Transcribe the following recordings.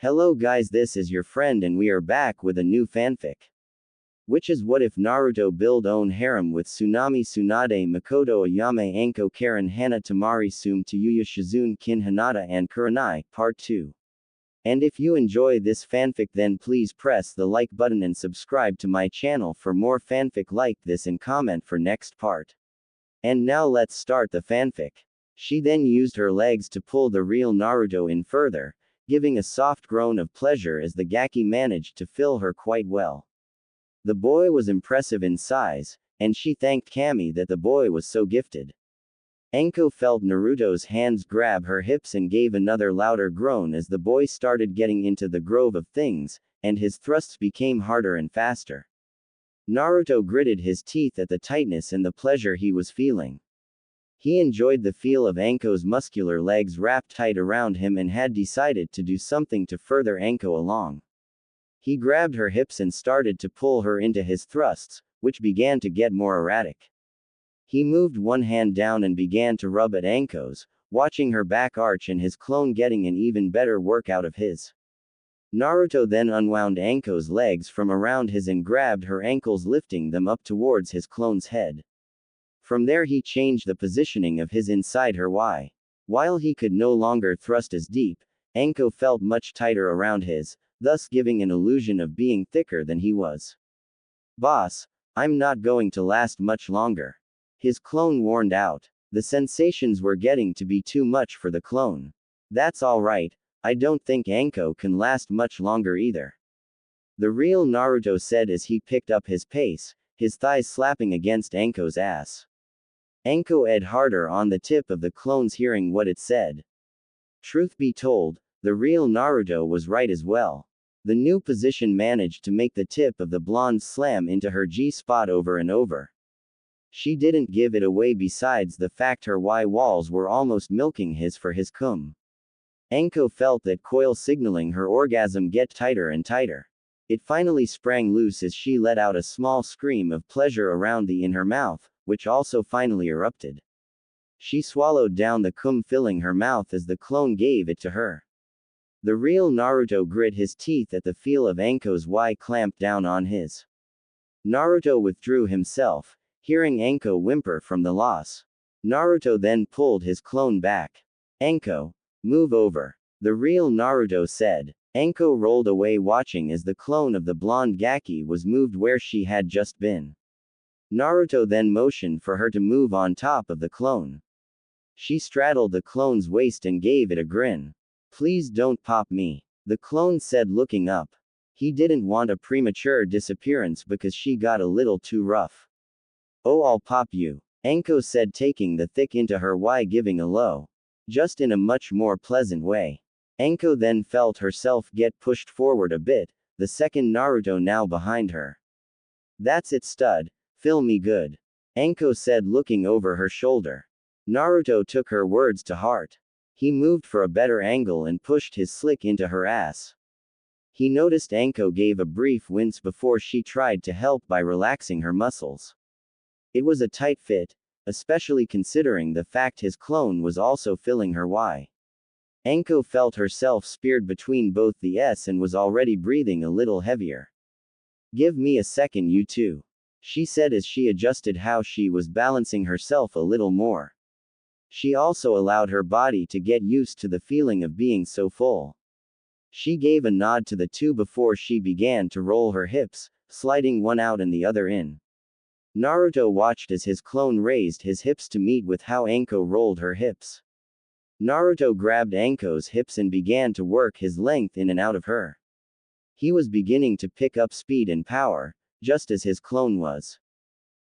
Hello guys, this is your friend and we are back with a new fanfic. Which is what if Naruto build own harem with Tsunami Tsunade Mikoto Ayame Anko Karin Hana Temari Tsume Tayuya Shizune Kin Hinata and Kurenai, Part 2. And if you enjoy this fanfic then please press the like button and subscribe to my channel for more fanfic like this and comment for next part. And now let's start the fanfic. She then used her legs to pull the real Naruto in further, giving a soft groan of pleasure as the Gaki managed to fill her quite well. The boy was impressive in size, and she thanked Kami that the boy was so gifted. Anko felt Naruto's hands grab her hips and gave another louder groan as the boy started getting into the grove of things, and his thrusts became harder and faster. Naruto gritted his teeth at the tightness and the pleasure he was feeling. He enjoyed the feel of Anko's muscular legs wrapped tight around him and had decided to do something to further Anko along. He grabbed her hips and started to pull her into his thrusts, which began to get more erratic. He moved one hand down and began to rub at Anko's, watching her back arch and his clone getting an even better workout of his. Naruto then unwound Anko's legs from around his and grabbed her ankles, lifting them up towards his clone's head. From there he changed the positioning of his inside her Y. While he could no longer thrust as deep, Anko felt much tighter around his, thus giving an illusion of being thicker than he was. Boss, I'm not going to last much longer. His clone warned out. The sensations were getting to be too much for the clone. That's alright, I don't think Anko can last much longer either. The real Naruto said as he picked up his pace, his thighs slapping against Anko's ass. Anko ed harder on the tip of the clone's hearing what it said. Truth be told, the real Naruto was right as well. The new position managed to make the tip of the blonde slam into her G-spot over and over. She didn't give it away besides the fact her Y walls were almost milking his for his cum. Anko felt that coil signaling her orgasm get tighter and tighter. It finally sprang loose as she let out a small scream of pleasure around the in her mouth, which also finally erupted. She swallowed down the cum filling her mouth as the clone gave it to her. The real Naruto grit his teeth at the feel of Anko's Y clamp down on his. Naruto withdrew himself, hearing Anko whimper from the loss. Naruto then pulled his clone back. Anko, move over. The real Naruto said. Anko rolled away watching as the clone of the blonde Gaki was moved where she had just been. Naruto then motioned for her to move on top of the clone. She straddled the clone's waist and gave it a grin. Please don't pop me, the clone said looking up. He didn't want a premature disappearance because she got a little too rough. Oh, I'll pop you, Anko said taking the thick into her Y giving a low. Just in a much more pleasant way. Anko then felt herself get pushed forward a bit, the second Naruto now behind her. That's it stud, feel me good. Anko said looking over her shoulder. Naruto took her words to heart. He moved for a better angle and pushed his slick into her ass. He noticed Anko gave a brief wince before she tried to help by relaxing her muscles. It was a tight fit, especially considering the fact his clone was also filling her Y. Anko felt herself speared between both the S and was already breathing a little heavier. Give me a second you two, she said as she adjusted how she was balancing herself a little more. She also allowed her body to get used to the feeling of being so full. She gave a nod to the two before she began to roll her hips, sliding one out and the other in. Naruto watched as his clone raised his hips to meet with how Anko rolled her hips. Naruto grabbed Anko's hips and began to work his length in and out of her. He was beginning to pick up speed and power, just as his clone was.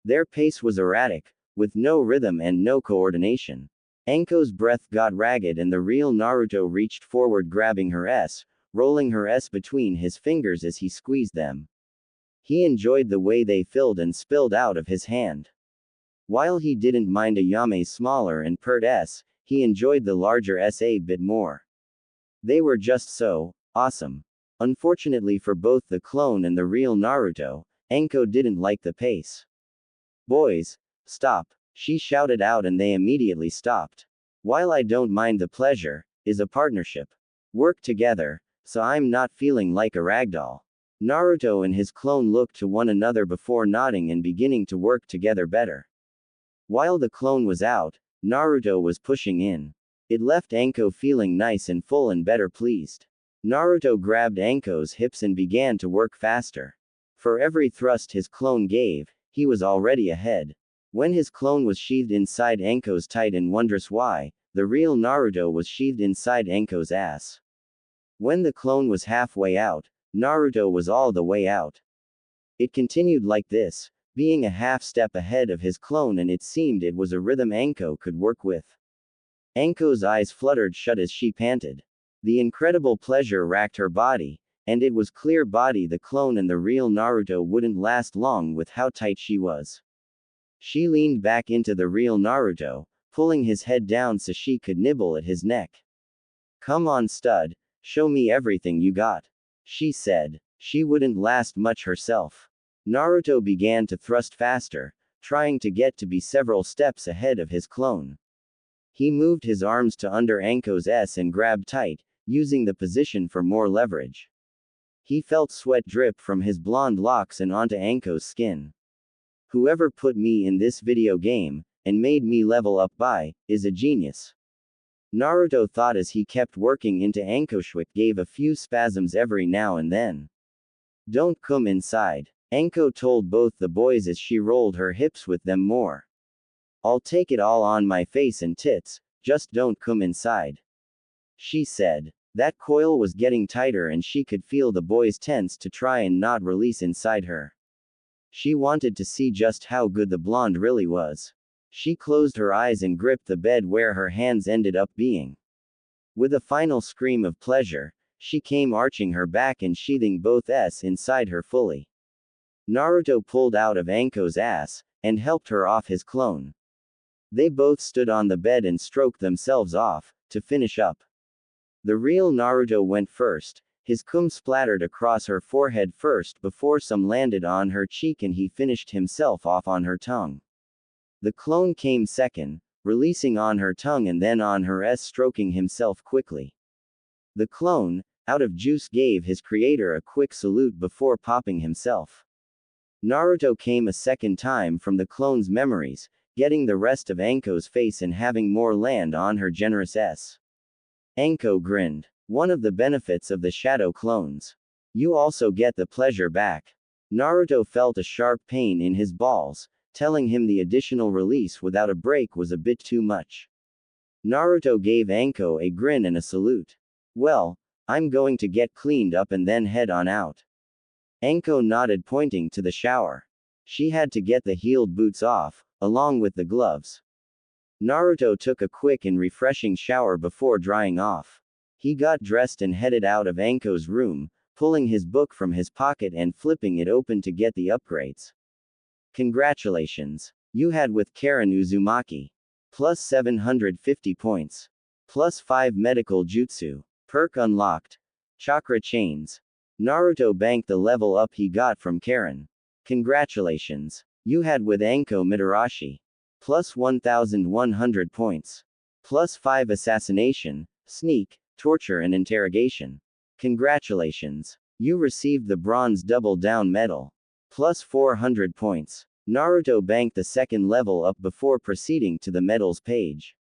Their pace was erratic, with no rhythm and no coordination. Anko's breath got ragged and the real Naruto reached forward grabbing her S, rolling her S between his fingers as he squeezed them. He enjoyed the way they filled and spilled out of his hand. While he didn't mind Ayame's smaller and pert S, he enjoyed the larger S a bit more. They were just so awesome. Unfortunately for both the clone and the real Naruto, Anko didn't like the pace. Boys, stop, she shouted out and they immediately stopped. While I don't mind the pleasure, is a partnership. Work together, so I'm not feeling like a ragdoll. Naruto and his clone looked to one another before nodding and beginning to work together better. While the clone was out, Naruto was pushing in. It left Anko feeling nice and full and better pleased. Naruto grabbed Anko's hips and began to work faster. For every thrust his clone gave, he was already ahead. When his clone was sheathed inside Anko's tight and wondrous why, the real Naruto was sheathed inside Anko's ass. When the clone was halfway out, Naruto was all the way out. It continued like this, being a half step ahead of his clone, and it seemed it was a rhythm Anko could work with. Anko's eyes fluttered shut as she panted. The incredible pleasure racked her body, and it was clear body the clone and the real Naruto wouldn't last long with how tight she was. She leaned back into the real Naruto, pulling his head down so she could nibble at his neck. "Come on, stud, show me everything you got," she said. She wouldn't last much herself. Naruto began to thrust faster, trying to get to be several steps ahead of his clone. He moved his arms to under Anko's S and grabbed tight, using the position for more leverage. He felt sweat drip from his blonde locks and onto Anko's skin. "Whoever put me in this video game, and made me level up by, is a genius," Naruto thought as he kept working into Anko. Schwick gave a few spasms every now and then. "Don't come inside," Anko told both the boys as she rolled her hips with them more. "I'll take it all on my face and tits, just don't come inside," she said. That coil was getting tighter and she could feel the boys tense to try and not release inside her. She wanted to see just how good the blonde really was. She closed her eyes and gripped the bed where her hands ended up being. With a final scream of pleasure, she came arching her back and sheathing both S inside her fully. Naruto pulled out of Anko's ass, and helped her off his clone. They both stood on the bed and stroked themselves off, to finish up. The real Naruto went first, his cum splattered across her forehead first before some landed on her cheek and he finished himself off on her tongue. The clone came second, releasing on her tongue and then on her S, stroking himself quickly. The clone, out of juice, gave his creator a quick salute before popping himself. Naruto came a second time from the clone's memories, getting the rest of Anko's face and having more land on her generous S. Anko grinned. "One of the benefits of the shadow clones. You also get the pleasure back." Naruto felt a sharp pain in his balls, telling him the additional release without a break was a bit too much. Naruto gave Anko a grin and a salute. "Well, I'm going to get cleaned up and then head on out." Anko nodded, pointing to the shower. She had to get the heeled boots off, along with the gloves. Naruto took a quick and refreshing shower before drying off. He got dressed and headed out of Anko's room, pulling his book from his pocket and flipping it open to get the upgrades. "Congratulations. You had with Karin Uzumaki. Plus 750 points. Plus 5 medical jutsu. Perk unlocked. Chakra chains." Naruto banked the level up he got from Karin. "Congratulations. You had with Anko Mitarashi. Plus 1100 points. Plus 5 assassination, sneak, torture and interrogation. Congratulations. You received the bronze double down medal. Plus 400 points. Naruto banked the second level up before proceeding to the medals page.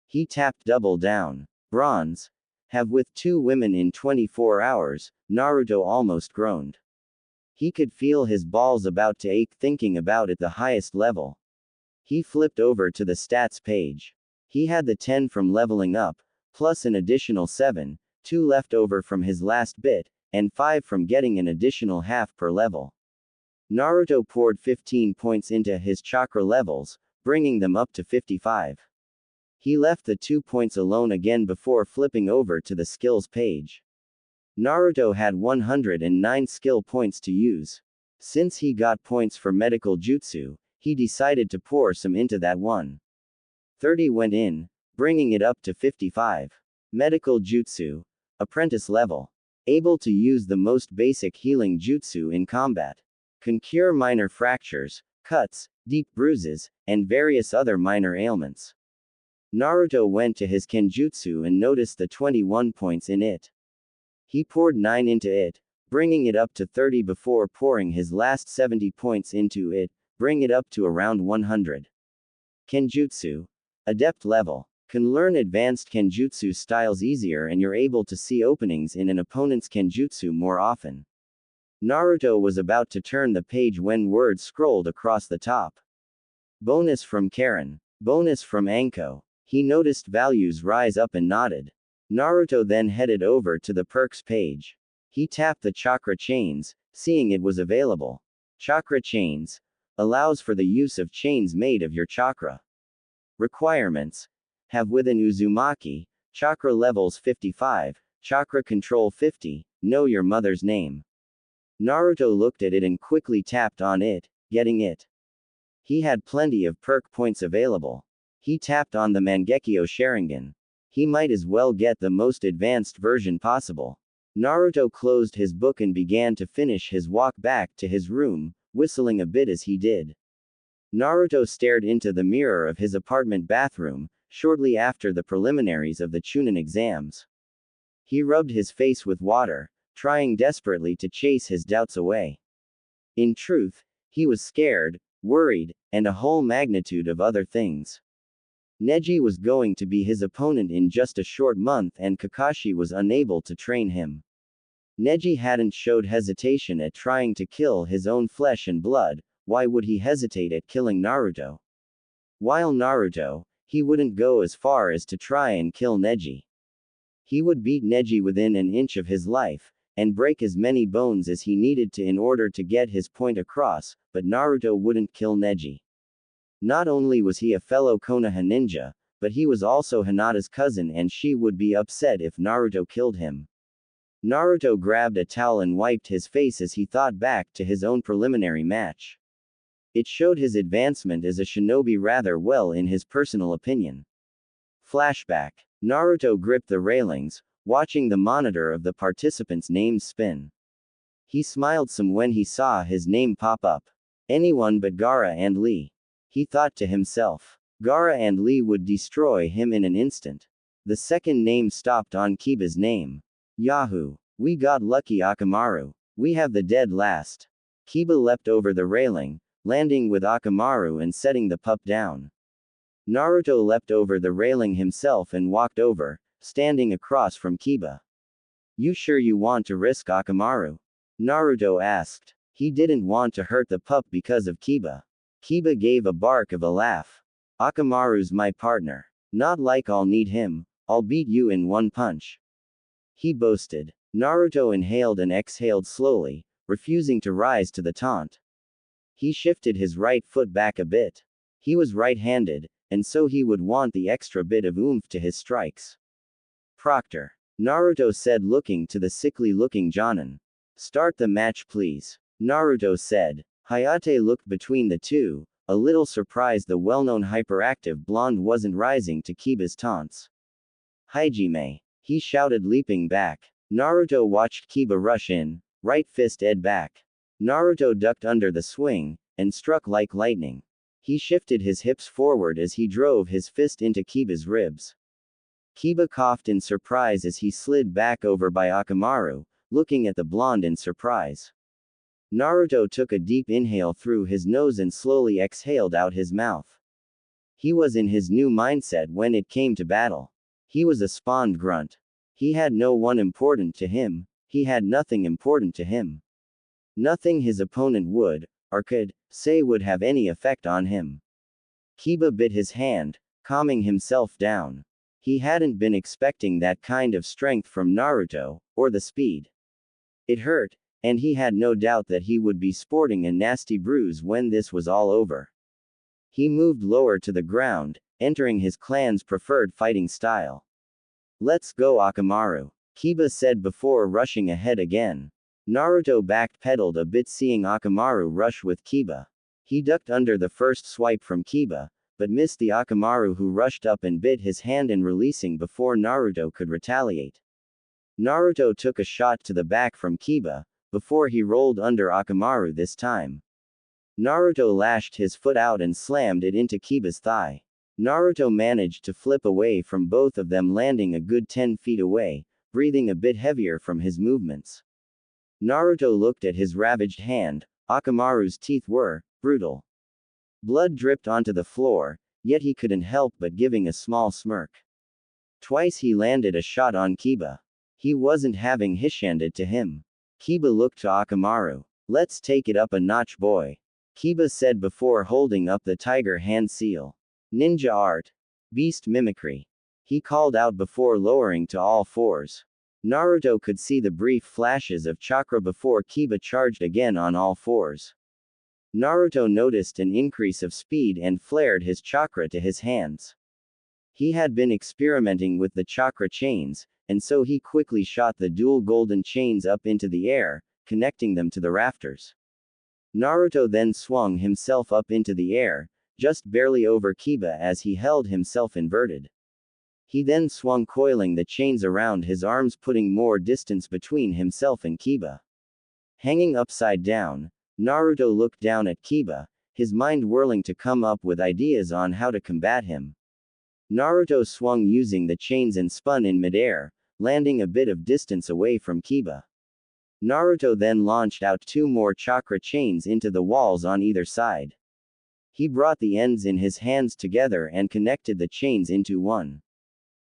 He tapped double down. Bronze. Have with 2 women in 24 hours, Naruto almost groaned. He could feel his balls about to ache thinking about it, the highest level. He flipped over to the stats page. He had the 10 from leveling up, plus an additional 7, 2 left over from his last bit, and 5 from getting an additional half per level. Naruto poured 15 points into his chakra levels, bringing them up to 55. He left the 2 points alone again before flipping over to the skills page. Naruto had 109 skill points to use. Since he got points for medical jutsu, he decided to pour some into that one. 30 went in, bringing it up to 55. Medical jutsu. Apprentice level. Able to use the most basic healing jutsu in combat. Can cure minor fractures, cuts, deep bruises, and various other minor ailments. Naruto went to his kenjutsu and noticed the 21 points in it. He poured 9 into it, bringing it up to 30 before pouring his last 70 points into it, bring it up to around 100. Kenjutsu. Adept level. Can learn advanced Kenjutsu styles easier and you're able to see openings in an opponent's Kenjutsu more often. Naruto was about to turn the page when words scrolled across the top. Bonus from Karin. Bonus from Anko. He noticed values rise up and nodded. Naruto then headed over to the perks page. He tapped the chakra chains, seeing it was available. Chakra chains. Allows for the use of chains made of your chakra. Requirements. Have within Uzumaki, chakra levels 55, chakra control 50, know your mother's name. Naruto looked at it and quickly tapped on it, getting it. He had plenty of perk points available. He tapped on the Mangekyo Sharingan. He might as well get the most advanced version possible. Naruto closed his book and began to finish his walk back to his room, whistling a bit as he did. Naruto stared into the mirror of his apartment bathroom, shortly after the preliminaries of the Chunin exams. He rubbed his face with water, trying desperately to chase his doubts away. In truth, he was scared, worried, and a whole magnitude of other things. Neji was going to be his opponent in just a short month and Kakashi was unable to train him. Neji hadn't showed hesitation at trying to kill his own flesh and blood, why would he hesitate at killing Naruto? While Naruto, he wouldn't go as far as to try and kill Neji. He would beat Neji within an inch of his life, and break as many bones as he needed to in order to get his point across, but Naruto wouldn't kill Neji. Not only was he a fellow Konoha ninja, but he was also Hinata's cousin and she would be upset if Naruto killed him. Naruto grabbed a towel and wiped his face as he thought back to his own preliminary match. It showed his advancement as a shinobi rather well in his personal opinion. Flashback. Naruto gripped the railings, watching the monitor of the participants' names spin. He smiled some when he saw his name pop up. Anyone but Gaara and Lee. He thought to himself. Gaara and Lee would destroy him in an instant. The second name stopped on Kiba's name. Yahoo! We got lucky, Akamaru. We have the dead last. Kiba leapt over the railing, landing with Akamaru and setting the pup down. Naruto leapt over the railing himself and walked over, standing across from Kiba. You sure you want to risk Akamaru? Naruto asked. He didn't want to hurt the pup because of Kiba. Kiba gave a bark of a laugh. Akamaru's my partner. Not like I'll need him, I'll beat you in one punch. He boasted. Naruto inhaled and exhaled slowly, refusing to rise to the taunt. He shifted his right foot back a bit. He was right-handed, and so he would want the extra bit of oomph to his strikes. Proctor. Naruto said, looking to the sickly-looking Jonin. Start the match please. Naruto said. Hayate looked between the two, a little surprised the well-known hyperactive blonde wasn't rising to Kiba's taunts. Hajime. He shouted, leaping back. Naruto watched Kiba rush in, right fist ed back. Naruto ducked under the swing, and struck like lightning. He shifted his hips forward as he drove his fist into Kiba's ribs. Kiba coughed in surprise as he slid back over by Akamaru, looking at the blonde in surprise. Naruto took a deep inhale through his nose and slowly exhaled out his mouth. He was in his new mindset when it came to battle. He was a spawned grunt. He had no one important to him, he had nothing important to him. Nothing his opponent would, or could, say would have any effect on him. Kiba bit his hand, calming himself down. He hadn't been expecting that kind of strength from Naruto, or the speed. It hurt, and he had no doubt that he would be sporting a nasty bruise when this was all over. He moved lower to the ground, entering his clan's preferred fighting style. Let's go, Akamaru, Kiba said before rushing ahead again. Naruto backpedaled a bit, seeing Akamaru rush with Kiba. He ducked under the first swipe from Kiba, but missed the Akamaru, who rushed up and bit his hand and releasing before Naruto could retaliate. Naruto took a shot to the back from Kiba, before he rolled under Akamaru this time. Naruto lashed his foot out and slammed it into Kiba's thigh. Naruto managed to flip away from both of them, landing a good 10 feet away, breathing a bit heavier from his movements. Naruto looked at his ravaged hand. Akamaru's teeth were brutal. Blood dripped onto the floor, yet he couldn't help but giving a small smirk. Twice he landed a shot on Kiba. He wasn't having handed to him. Kiba looked to Akamaru. Let's take it up a notch, boy. Kiba said before holding up the tiger hand seal. Ninja art. Beast mimicry. He called out before lowering to all fours. Naruto could see the brief flashes of chakra before Kiba charged again on all fours. Naruto noticed an increase of speed and flared his chakra to his hands. He had been experimenting with the chakra chains, and so he quickly shot the dual golden chains up into the air, connecting them to the rafters. Naruto then swung himself up into the air, just barely over Kiba as he held himself inverted. He then swung coiling the chains around his arms, putting more distance between himself and Kiba. Hanging upside down, Naruto looked down at Kiba, his mind whirling to come up with ideas on how to combat him. Naruto swung using the chains and spun in midair, landing a bit of distance away from Kiba. Naruto then launched out 2 more chakra chains into the walls on either side. He brought the ends in his hands together and connected the chains into one.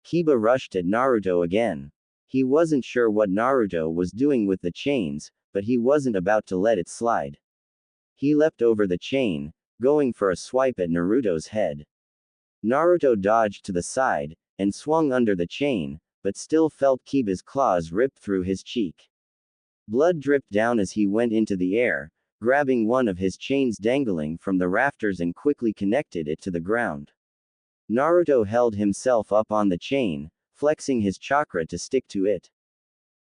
Kiba rushed at Naruto again. He wasn't sure what Naruto was doing with the chains, but he wasn't about to let it slide. He leapt over the chain, going for a swipe at Naruto's head. Naruto dodged to the side, and swung under the chain, but still felt Kiba's claws rip through his cheek. Blood dripped down as he went into the air, grabbing one of his chains dangling from the rafters and quickly connected it to the ground. Naruto held himself up on the chain, flexing his chakra to stick to it.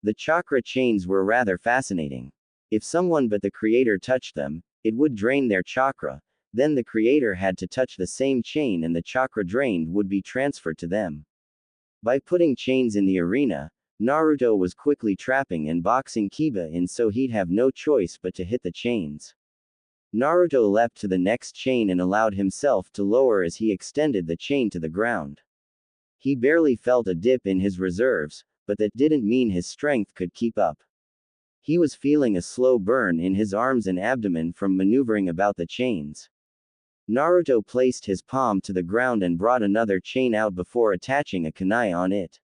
The chakra chains were rather fascinating. If someone but the creator touched them, it would drain their chakra, then the creator had to touch the same chain and the chakra drained would be transferred to them. By putting chains in the arena, Naruto was quickly trapping and boxing Kiba in so he'd have no choice but to hit the chains. Naruto leapt to the next chain and allowed himself to lower as he extended the chain to the ground. He barely felt a dip in his reserves, but that didn't mean his strength could keep up. He was feeling a slow burn in his arms and abdomen from maneuvering about the chains. Naruto placed his palm to the ground and brought another chain out before attaching a kunai on it.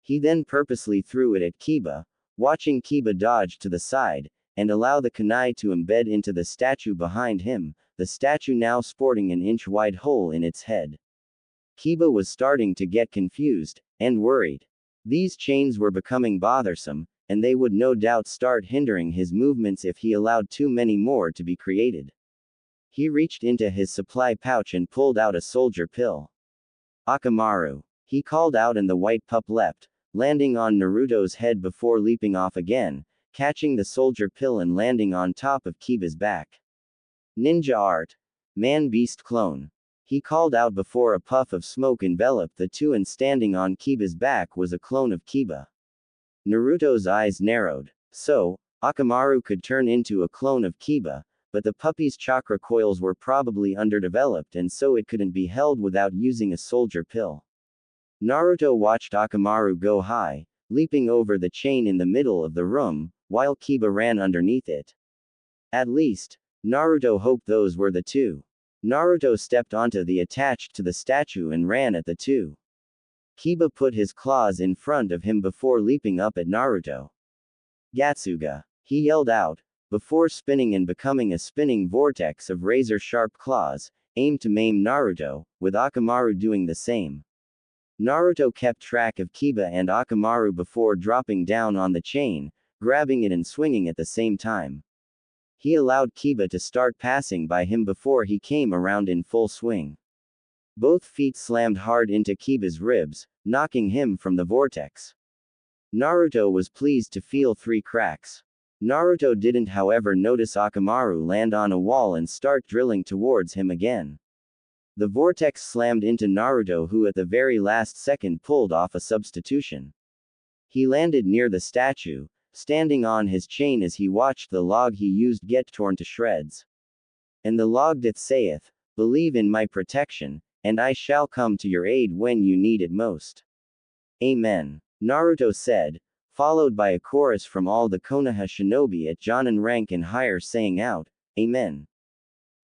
He then purposely threw it at Kiba, watching Kiba dodge to the side, and allow the kunai to embed into the statue behind him, the statue now sporting an inch-wide hole in its head. Kiba was starting to get confused, and worried. These chains were becoming bothersome, and they would no doubt start hindering his movements if he allowed too many more to be created. He reached into his supply pouch and pulled out a soldier pill. Akamaru, he called out, and the white pup leapt, landing on Naruto's head before leaping off again, catching the soldier pill and landing on top of Kiba's back. Ninja art. Man-beast clone. He called out before a puff of smoke enveloped the two, and standing on Kiba's back was a clone of Kiba. Naruto's eyes narrowed. So, Akamaru could turn into a clone of Kiba, but the puppy's chakra coils were probably underdeveloped and so it couldn't be held without using a soldier pill. Naruto watched Akamaru go high, leaping over the chain in the middle of the room, while Kiba ran underneath it. At least, Naruto hoped those were the two. Naruto stepped onto the attached to the statue and ran at the two. Kiba put his claws in front of him before leaping up at Naruto. Gatsuga, he yelled out, before spinning and becoming a spinning vortex of razor-sharp claws, aimed to maim Naruto, with Akamaru doing the same. Naruto kept track of Kiba and Akamaru before dropping down on the chain, grabbing it and swinging at the same time. He allowed Kiba to start passing by him before he came around in full swing. Both feet slammed hard into Kiba's ribs, knocking him from the vortex. Naruto was pleased to feel 3 cracks. Naruto didn't, however, notice Akamaru land on a wall and start drilling towards him again. The vortex slammed into Naruto, who at the very last second pulled off a substitution. He landed near the statue, standing on his chain as he watched the log he used get torn to shreds. And the log doth saith, "Believe in my protection, and I shall come to your aid when you need it most." Amen. Naruto said, followed by a chorus from all the Konoha shinobi at Jonin rank and higher saying out, Amen.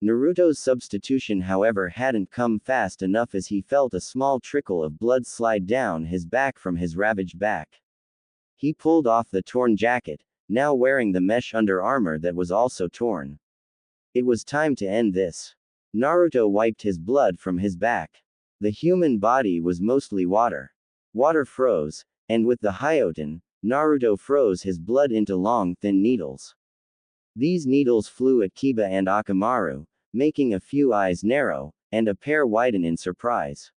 Naruto's substitution however hadn't come fast enough as he felt a small trickle of blood slide down his back from his ravaged back. He pulled off the torn jacket, now wearing the mesh under armor that was also torn. It was time to end this. Naruto wiped his blood from his back. The human body was mostly water. Water froze, and with the Hyoten, Naruto froze his blood into long, thin needles. These needles flew at Kiba and Akamaru, making a few eyes narrow, and a pair widen in surprise.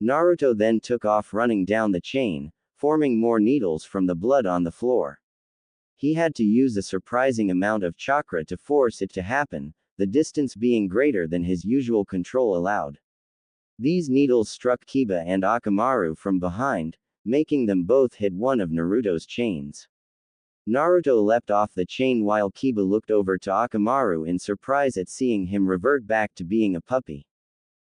Naruto then took off running down the chain, forming more needles from the blood on the floor. He had to use a surprising amount of chakra to force it to happen, the distance being greater than his usual control allowed. These needles struck Kiba and Akamaru from behind, making them both hit one of Naruto's chains. Naruto leapt off the chain while Kiba looked over to Akamaru in surprise at seeing him revert back to being a puppy.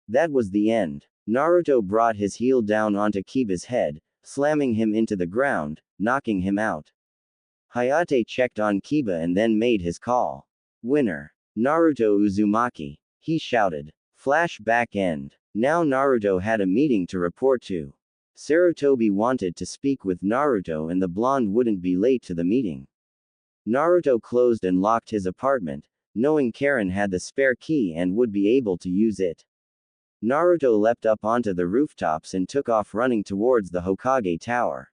That was the end. Naruto brought his heel down onto Kiba's head, slamming him into the ground, knocking him out. Hayate checked on Kiba and then made his call. Winner. Naruto Uzumaki. He shouted. Flashback end. Now Naruto had a meeting to report to. Sarutobi wanted to speak with Naruto and the blonde wouldn't be late to the meeting. Naruto closed and locked his apartment, knowing Karin had the spare key and would be able to use it. Naruto leapt up onto the rooftops and took off running towards the Hokage Tower.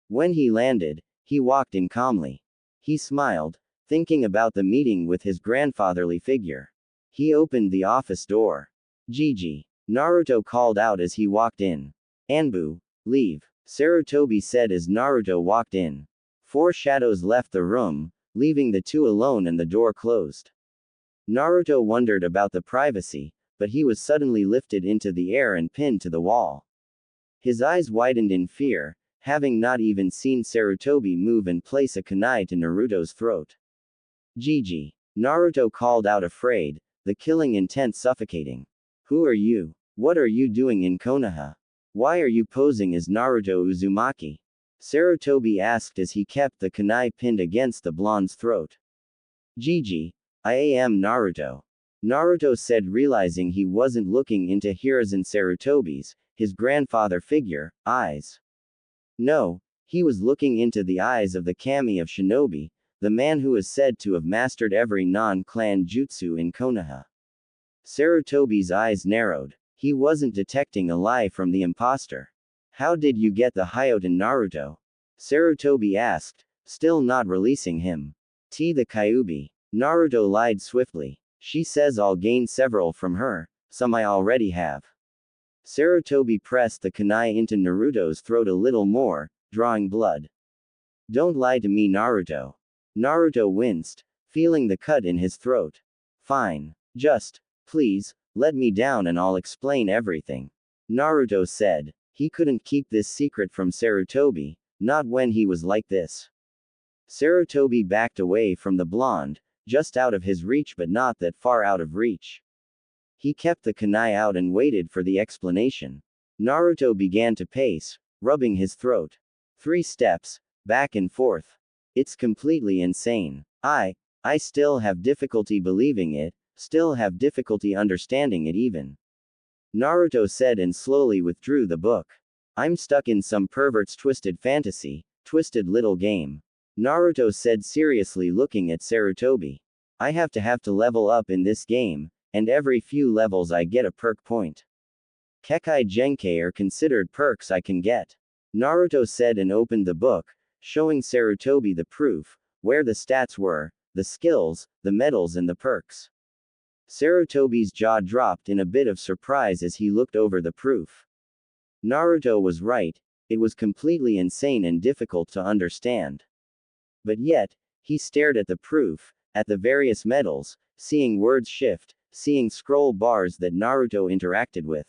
When he landed, he walked in calmly. He smiled, thinking about the meeting with his grandfatherly figure. He opened the office door. Gigi. Naruto called out as he walked in. Anbu, leave, Sarutobi said as Naruto walked in. Four shadows left the room, leaving the two alone and the door closed. Naruto wondered about the privacy, but he was suddenly lifted into the air and pinned to the wall. His eyes widened in fear, having not even seen Sarutobi move and place a kunai to Naruto's throat. Gigi. Naruto called out afraid, the killing intent suffocating. Who are you? What are you doing in Konoha? Why are you posing as Naruto Uzumaki? Sarutobi asked as he kept the kunai pinned against the blonde's throat. Gigi. I am Naruto. Naruto said, realizing he wasn't looking into Hiruzen Sarutobi's, his grandfather figure, eyes. No, he was looking into the eyes of the kami of shinobi, the man who is said to have mastered every non-clan jutsu in Konoha. Sarutobi's eyes narrowed. He wasn't detecting a lie from the imposter. How did you get the Hyoten, Naruto? Sarutobi asked, still not releasing him. The Kyuubi. Naruto lied swiftly. She says I'll gain several from her, some I already have. Sarutobi pressed the kunai into Naruto's throat a little more, drawing blood. Don't lie to me, Naruto. Naruto winced, feeling the cut in his throat. Fine. Just, please, let me down and I'll explain everything. Naruto said. He couldn't keep this secret from Sarutobi, not when he was like this. Sarutobi backed away from the blonde, just out of his reach but not that far out of reach. He kept the kunai out and waited for the explanation. Naruto began to pace, rubbing his throat. 3 steps, back and forth. It's completely insane. I still have difficulty believing it, still have difficulty understanding it even. Naruto said and slowly withdrew the book. I'm stuck in some pervert's twisted fantasy, twisted little game. Naruto said seriously looking at Sarutobi. I have to level up in this game, and every few levels I get a perk point. Kekai Genkei are considered perks I can get. Naruto said and opened the book, showing Sarutobi the proof, where the stats were, the skills, the medals and the perks. Sarutobi's jaw dropped in a bit of surprise as he looked over the proof. Naruto was right, it was completely insane and difficult to understand. But yet, he stared at the proof, at the various medals, seeing words shift, seeing scroll bars that Naruto interacted with.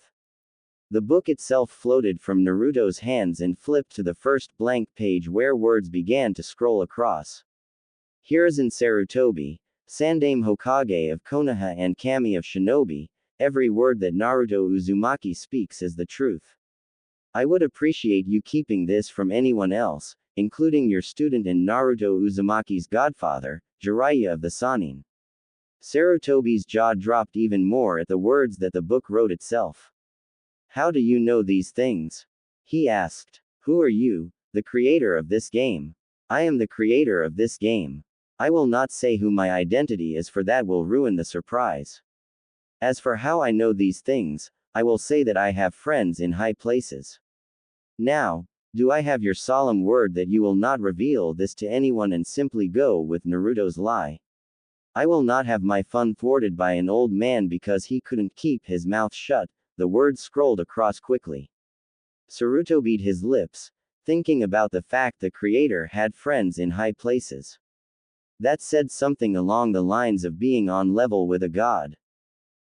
The book itself floated from Naruto's hands and flipped to the first blank page where words began to scroll across. Hiruzen Sarutobi, Sandaime Hokage of Konoha and Kami of Shinobi, every word that Naruto Uzumaki speaks is the truth. I would appreciate you keeping this from anyone else, including your student and Naruto Uzumaki's godfather, Jiraiya of the Sannin. Sarutobi's jaw dropped even more at the words that the book wrote itself. How do you know these things? He asked. Who are you, the creator of this game? I am the creator of this game. I will not say who my identity is, for that will ruin the surprise. As for how I know these things, I will say that I have friends in high places. Now, do I have your solemn word that you will not reveal this to anyone and simply go with Naruto's lie? I will not have my fun thwarted by an old man because he couldn't keep his mouth shut. The words scrolled across quickly. Saruto beat his lips, thinking about the fact the creator had friends in high places. That said something along the lines of being on level with a god.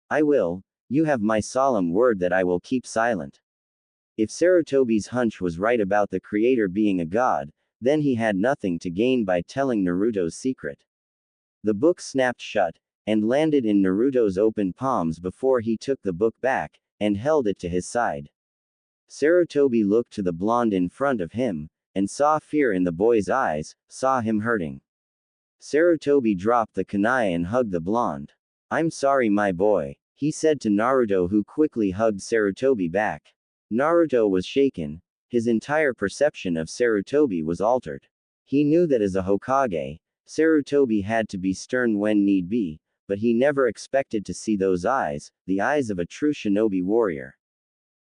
You have my solemn word that I will keep silent. If Sarutobi's hunch was right about the creator being a god, then he had nothing to gain by telling Naruto's secret. The book snapped shut, and landed in Naruto's open palms before he took the book back, and held it to his side. Sarutobi looked to the blonde in front of him, and saw fear in the boy's eyes, saw him hurting. Sarutobi dropped the kunai and hugged the blonde. I'm sorry my boy, he said to Naruto, who quickly hugged Sarutobi back. Naruto was shaken. His entire perception of Sarutobi was altered. He knew that as a Hokage, Sarutobi had to be stern when need be, but he never expected to see those eyes, the eyes of a true shinobi warrior.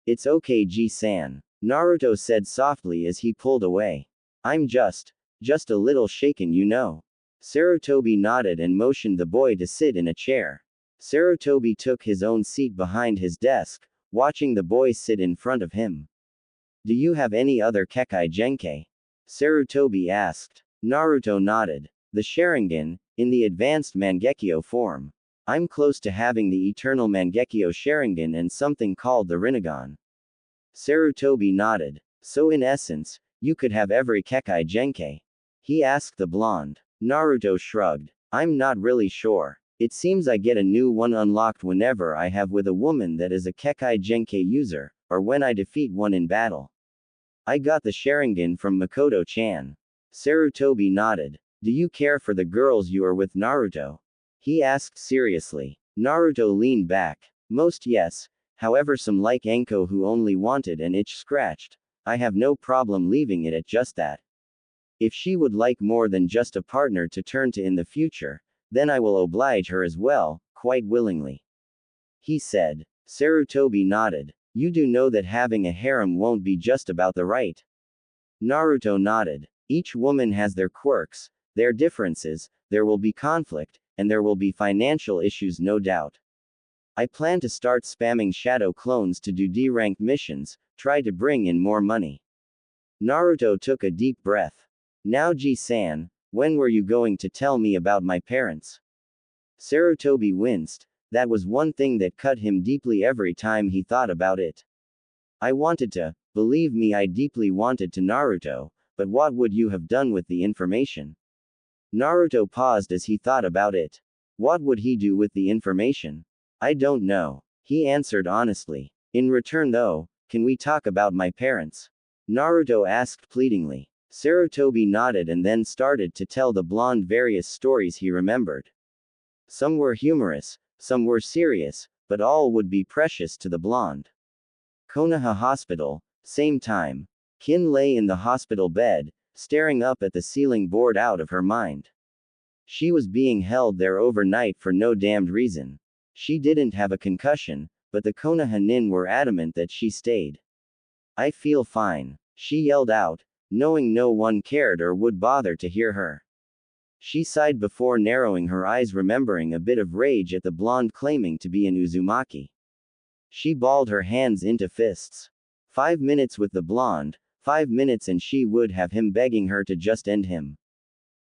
It's okay Ji-san, Naruto said softly as he pulled away. I'm just a little shaken, you know. Sarutobi nodded and motioned the boy to sit in a chair. Sarutobi took his own seat behind his desk, watching the boy sit in front of him. Do you have any other Kekai Genkai? Sarutobi asked. Naruto nodded. The Sharingan, in the advanced Mangekyo form. I'm close to having the eternal Mangekyo Sharingan and something called the Rinnegan. Sarutobi nodded. So in essence, you could have every Kekai Genkai? He asked the blonde. Naruto shrugged. I'm not really sure. It seems I get a new one unlocked whenever I have with a woman that is a Kekai Genkai user, or when I defeat one in battle. I got the Sharingan from Mikoto-chan. Sarutobi nodded. Do you care for the girls you are with, Naruto? He asked seriously. Naruto leaned back. Most yes, however some like Anko who only wanted an itch scratched. I have no problem leaving it at just that. If she would like more than just a partner to turn to in the future, then I will oblige her as well, quite willingly. He said. Sarutobi nodded. You do know that having a harem won't be just about the right. Naruto nodded. Each woman has their quirks, their differences, there will be conflict, and there will be financial issues no doubt. I plan to start spamming shadow clones to do D-ranked missions, try to bring in more money. Naruto took a deep breath. Now Ji-san, when were you going to tell me about my parents? Sarutobi winced. That was one thing that cut him deeply every time he thought about it. I wanted to, believe me, I deeply wanted to, Naruto, but what would you have done with the information? Naruto paused as he thought about it. What would he do with the information? I don't know. He answered honestly. In return though, can we talk about my parents? Naruto asked pleadingly. Sarutobi nodded and then started to tell the blonde various stories he remembered. Some were humorous, some were serious, but all would be precious to the blonde. Konoha Hospital, same time. Kin lay in the hospital bed, staring up at the ceiling, bored out of her mind. She was being held there overnight for no damned reason. She didn't have a concussion, but the Konoha nin were adamant that she stayed. I feel fine, she yelled out, knowing no one cared or would bother to hear her. She sighed before narrowing her eyes, remembering a bit of rage at the blonde claiming to be an Uzumaki. She balled her hands into fists. 5 minutes with the blonde, 5 minutes and she would have him begging her to just end him.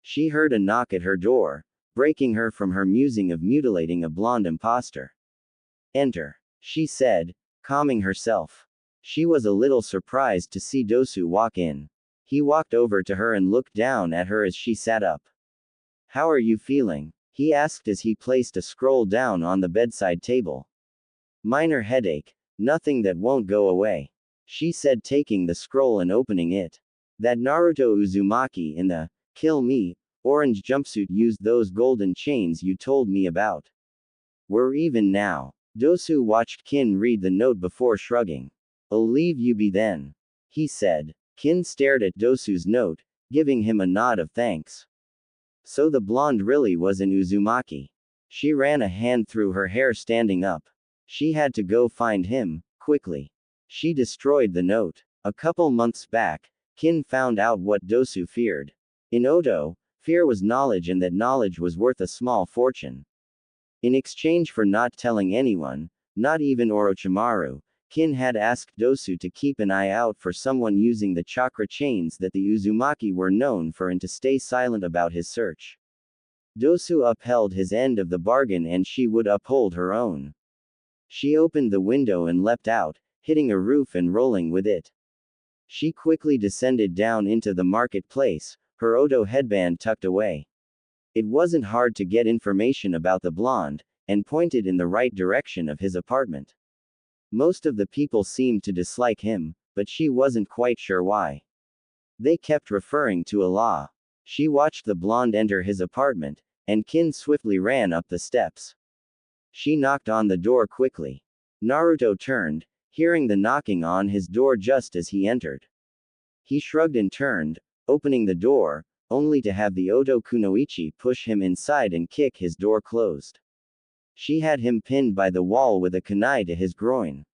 She heard a knock at her door, breaking her from her musing of mutilating a blonde imposter. Enter, she said, calming herself. She was a little surprised to see Dosu walk in. He walked over to her and looked down at her as she sat up. How are you feeling? He asked as he placed a scroll down on the bedside table. Minor headache, nothing that won't go away. she said, taking the scroll and opening it. That Naruto Uzumaki in the Kill Me orange jumpsuit used those golden chains you told me about. We're even now. Dosu watched Kin read the note before shrugging. I'll leave you be then, he said. Kin stared at Dosu's note, giving him a nod of thanks. So the blonde really was an Uzumaki. She ran a hand through her hair, standing up. She had to go find him, quickly. She destroyed the note. A couple months back, Kin found out what Dosu feared. In Oto, fear was knowledge, and that knowledge was worth a small fortune. In exchange for not telling anyone, not even Orochimaru, Kin had asked Dosu to keep an eye out for someone using the chakra chains that the Uzumaki were known for and to stay silent about his search. Dosu upheld his end of the bargain and she would uphold her own. She opened the window and leapt out, hitting a roof and rolling with it. She quickly descended down into the marketplace, her Oto headband tucked away. It wasn't hard to get information about the blonde, and pointed in the right direction of his apartment. Most of the people seemed to dislike him, but she wasn't quite sure why. They kept referring to Allah. She watched the blonde enter his apartment, and Kin swiftly ran up the steps. She knocked on the door quickly. Naruto turned, hearing the knocking on his door just as he entered. He shrugged and turned, opening the door, only to have the Oto Kunoichi push him inside and kick his door closed. She had him pinned by the wall with a kunai to his groin.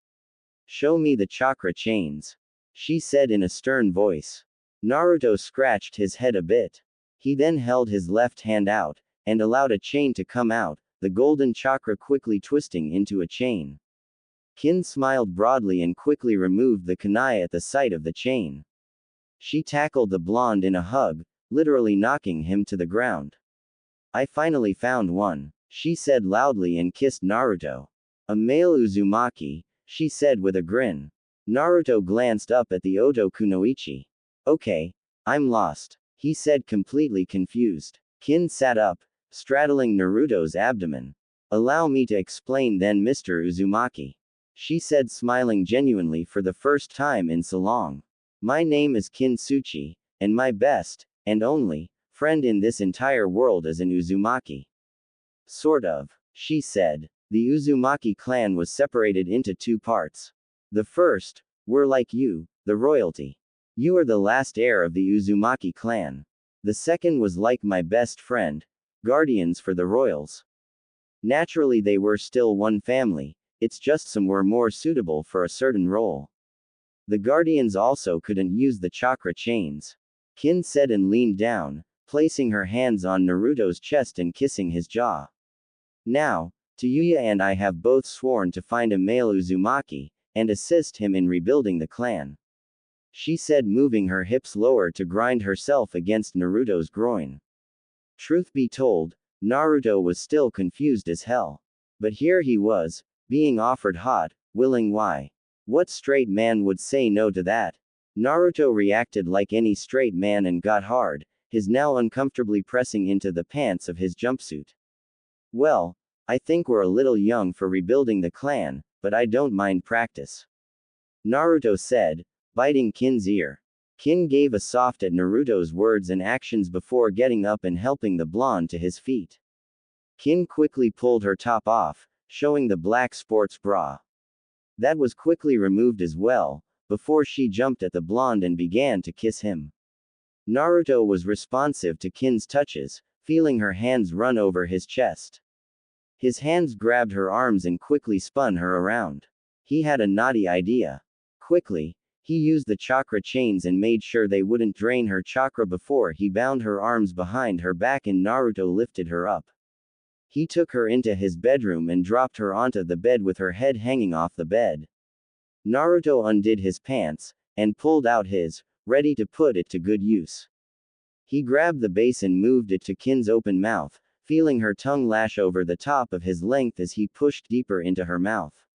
Show me the chakra chains, she said in a stern voice. Naruto scratched his head a bit. He then held his left hand out, and allowed a chain to come out, the golden chakra quickly twisting into a chain. Kin smiled broadly and quickly removed the kunai at the sight of the chain. She tackled the blonde in a hug, literally knocking him to the ground. I finally found one, she said loudly and kissed Naruto. A male Uzumaki, she said with a grin. Naruto glanced up at the Oto Kunoichi. Okay, I'm lost, he said, completely confused. Kin sat up, straddling Naruto's abdomen. Allow me to explain then, Mr. Uzumaki, she said, smiling genuinely for the first time in so long. My name is Kin Tsuchi, and my best, and only, friend in this entire world is an Uzumaki. Sort of, she said. The Uzumaki clan was separated into two parts. The first, were like you, the royalty. You are the last heir of the Uzumaki clan. The second was like my best friend, guardians for the royals. Naturally they were still one family, it's just some were more suitable for a certain role. The guardians also couldn't use the chakra chains. Kin said and leaned down, placing her hands on Naruto's chest and kissing his jaw. Now, Tayuya and I have both sworn to find a male Uzumaki, and assist him in rebuilding the clan, she said, moving her hips lower to grind herself against Naruto's groin. Truth be told, Naruto was still confused as hell. But here he was, being offered hot, willing. Why? What straight man would say no to that? Naruto reacted like any straight man and got hard, his now uncomfortably pressing into the pants of his jumpsuit. Well, I think we're a little young for rebuilding the clan, but I don't mind practice, Naruto said, biting Kin's ear. Kin gave a soft at Naruto's words and actions before getting up and helping the blonde to his feet. Kin quickly pulled her top off, showing the black sports bra. That was quickly removed as well, before she jumped at the blonde and began to kiss him. Naruto was responsive to Kin's touches, feeling her hands run over his chest. His hands grabbed her arms and quickly spun her around. He had a naughty idea. Quickly, he used the chakra chains and made sure they wouldn't drain her chakra before he bound her arms behind her back and Naruto lifted her up. He took her into his bedroom and dropped her onto the bed with her head hanging off the bed. Naruto undid his pants, and pulled out his, ready to put it to good use. He grabbed the base and moved it to Kin's open mouth, feeling her tongue lash over the top of his length as he pushed deeper into her mouth.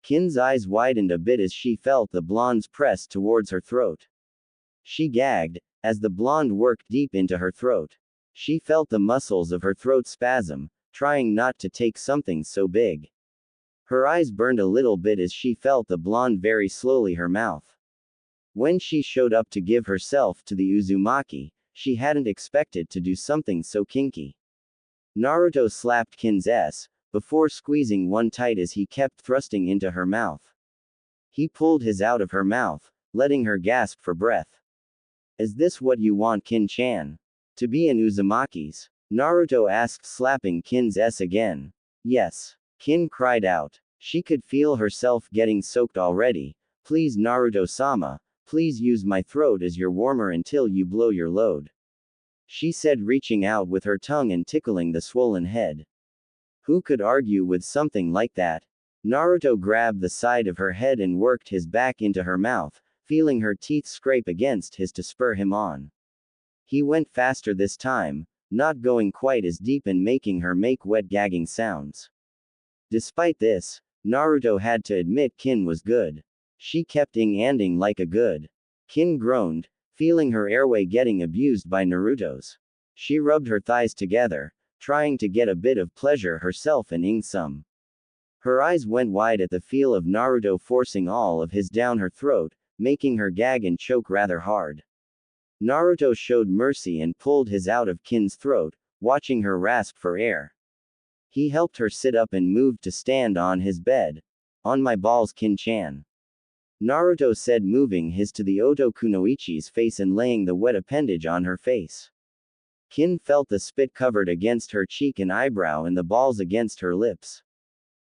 Kin's eyes widened a bit as she felt the blonde's press towards her throat. She gagged, as the blonde worked deep into her throat. She felt the muscles of her throat spasm, trying not to take something so big. Her eyes burned a little bit as she felt the blonde very slowly her mouth. When she showed up to give herself to the Uzumaki, she hadn't expected to do something so kinky. Naruto slapped Kin's ass, before squeezing one tight as he kept thrusting into her mouth. He pulled his out of her mouth, letting her gasp for breath. Is this what you want, Kin-chan? To be an Uzumaki's? Naruto asked, slapping Kin's ass again. Yes. Kin cried out. She could feel herself getting soaked already. Please, Naruto-sama, please use my throat as your warmer until you blow your load. She said, reaching out with her tongue and tickling the swollen head. Who could argue with something like that? Naruto grabbed the side of her head and worked his back into her mouth, feeling her teeth scrape against his to spur him on. He went faster this time, not going quite as deep and making her make wet gagging sounds. Despite this, Naruto had to admit Kin was good. She kept ing-anding like a good. Kin groaned, feeling her airway getting abused by Naruto's. She rubbed her thighs together, trying to get a bit of pleasure herself and ing some. Her eyes went wide at the feel of Naruto forcing all of his down her throat, making her gag and choke rather hard. Naruto showed mercy and pulled his out of Kin's throat, watching her rasp for air. He helped her sit up and moved to stand on his bed. On my balls, Kin-chan. Naruto said, moving his to the Oto Kunoichi's face and laying the wet appendage on her face. Kin felt the spit covered against her cheek and eyebrow and the balls against her lips.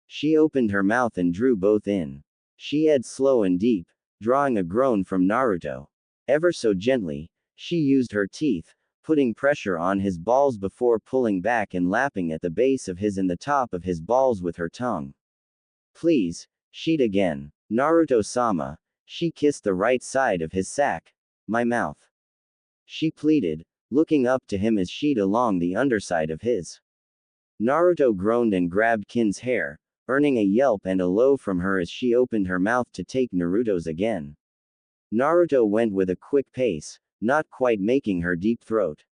She opened her mouth and drew both in. She edged slow and deep, drawing a groan from Naruto. Ever so gently, she used her teeth, putting pressure on his balls before pulling back and lapping at the base of his and the top of his balls with her tongue. Please, she'd again. Naruto-sama. She kissed the right side of his sack. My mouth. She pleaded, looking up to him as she'd along the underside of his. Naruto groaned and grabbed Kin's hair, earning a yelp and a low from her as she opened her mouth to take Naruto's again. Naruto went with a quick pace, not quite making her deep throat.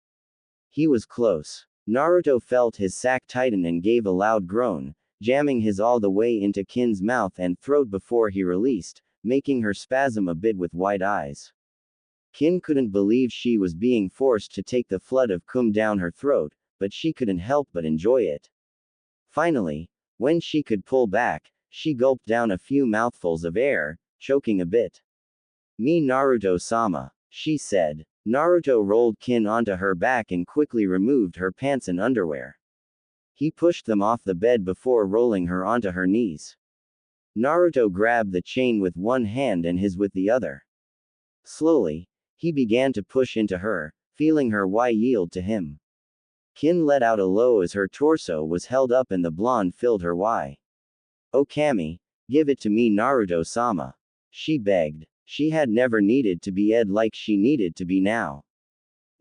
He was close. Naruto felt his sack tighten and gave a loud groan, jamming his all the way into Kin's mouth and throat before he released, making her spasm a bit with wide eyes. Kin couldn't believe she was being forced to take the flood of cum down her throat, but she couldn't help but enjoy it. Finally, when she could pull back, she gulped down a few mouthfuls of air, choking a bit. Me Naruto-sama, she said. Naruto rolled Kin onto her back and quickly removed her pants and underwear. He pushed them off the bed before rolling her onto her knees. Naruto grabbed the chain with one hand and his with the other. Slowly, he began to push into her, feeling her yield to him. Kin let out a low as her torso was held up and the blonde filled her Oh Kami, give it to me Naruto-sama. She begged. She had never needed to be ed like she needed to be now.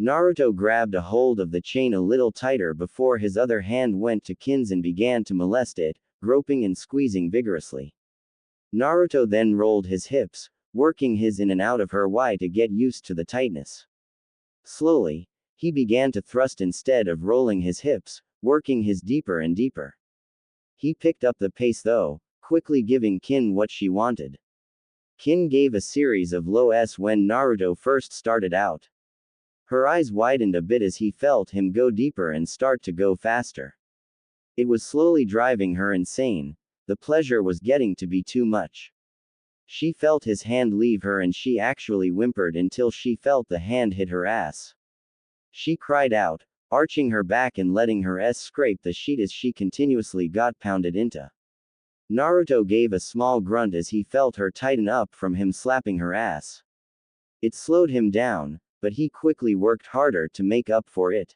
Naruto grabbed a hold of the chain a little tighter before his other hand went to Kin's and began to molest it, groping and squeezing vigorously. Naruto then rolled his hips, working his in and out of her to get used to the tightness. Slowly, he began to thrust instead of rolling his hips, working his deeper and deeper. He picked up the pace though, quickly giving Kin what she wanted. Kin gave a series of low S when Naruto first started out. Her eyes widened a bit as he felt him go deeper and start to go faster. It was slowly driving her insane. The pleasure was getting to be too much. She felt his hand leave her and she actually whimpered until she felt the hand hit her ass. She cried out, arching her back and letting her S scrape the sheet as she continuously got pounded into. Naruto gave a small grunt as he felt her tighten up from him slapping her ass. It slowed him down, but he quickly worked harder to make up for it.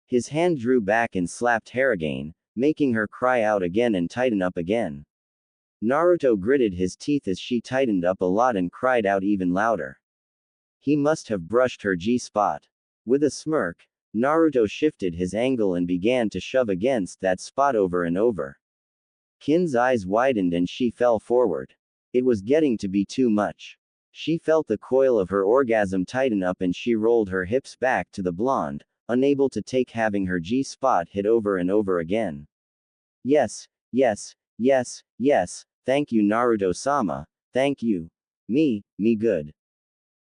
His hand drew back and slapped her again, making her cry out again and tighten up again. Naruto gritted his teeth as she tightened up a lot and cried out even louder. He must have brushed her G-spot. With a smirk, Naruto shifted his angle and began to shove against that spot over and over. Kin's eyes widened and she fell forward. It was getting to be too much. She felt the coil of her orgasm tighten up and she rolled her hips back to the blonde, unable to take having her G-spot hit over and over again. Yes, yes, Yes, yes, thank you Naruto-sama, thank you. Me good.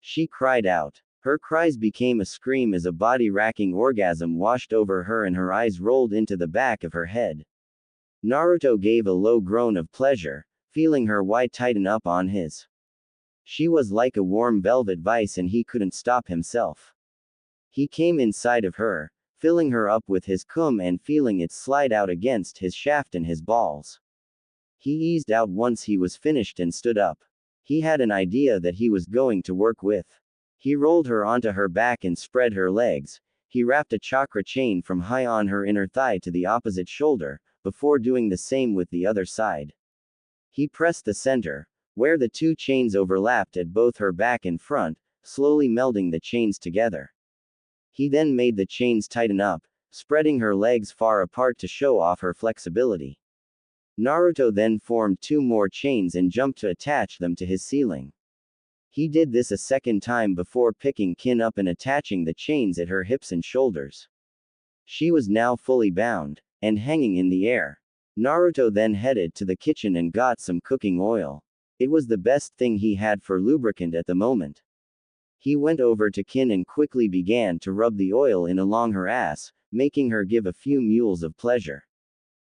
She cried out. Her cries became a scream as a body-racking orgasm washed over her and her eyes rolled into the back of her head. Naruto gave a low groan of pleasure, feeling her wide tighten up on his. She was like a warm velvet vice and he couldn't stop himself. He came inside of her, filling her up with his cum and feeling it slide out against his shaft and his balls. He eased out once he was finished and stood up. He had an idea that he was going to work with. He rolled her onto her back and spread her legs. He wrapped a chakra chain from high on her inner thigh to the opposite shoulder, before doing the same with the other side. He pressed the center, where the two chains overlapped at both her back and front, slowly melding the chains together. He then made the chains tighten up, spreading her legs far apart to show off her flexibility. Naruto then formed two more chains and jumped to attach them to his ceiling. He did this a second time before picking Kin up and attaching the chains at her hips and shoulders. She was now fully bound, and hanging in the air. Naruto then headed to the kitchen and got some cooking oil. It was the best thing he had for lubricant at the moment. He went over to Kin and quickly began to rub the oil in along her ass, making her give a few mules of pleasure.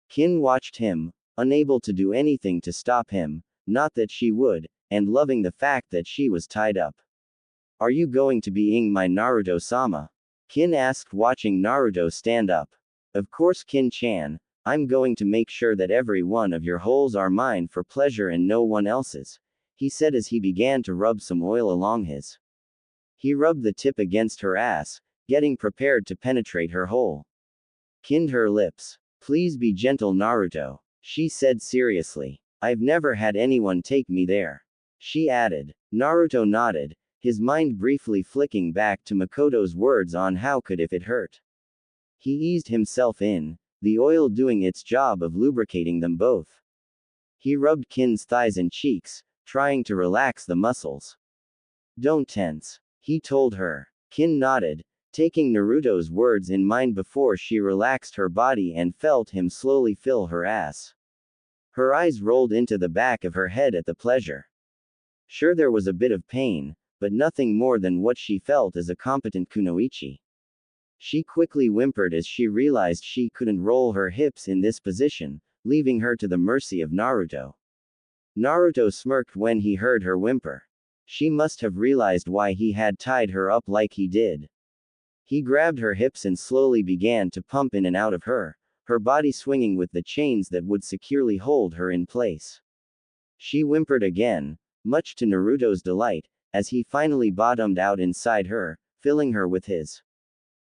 Kin watched him, unable to do anything to stop him, not that she would, and loving the fact that she was tied up. Are you going to be ing my Naruto-sama? Kin asked watching Naruto stand up. Of course Kin-chan, I'm going to make sure that every one of your holes are mine for pleasure and no one else's, he said as he began to rub some oil along his. He rubbed the tip against her ass, getting prepared to penetrate her hole. Kinned her lips. Please be gentle Naruto, she said seriously. I've never had anyone take me there. She added. Naruto nodded, his mind briefly flicking back to Mikoto's words on how could if it hurt. He eased himself in, the oil doing its job of lubricating them both. He rubbed Kin's thighs and cheeks, trying to relax the muscles. Don't tense, he told her. Kin nodded, taking Naruto's words in mind before she relaxed her body and felt him slowly fill her ass. Her eyes rolled into the back of her head at the pleasure. Sure, there was a bit of pain, but nothing more than what she felt as a competent kunoichi. She quickly whimpered as she realized she couldn't roll her hips in this position, leaving her to the mercy of Naruto. Naruto smirked when he heard her whimper. She must have realized why he had tied her up like he did. He grabbed her hips and slowly began to pump in and out of her body swinging with the chains that would securely hold her in place. She whimpered again, much to Naruto's delight, as he finally bottomed out inside her, filling her with his.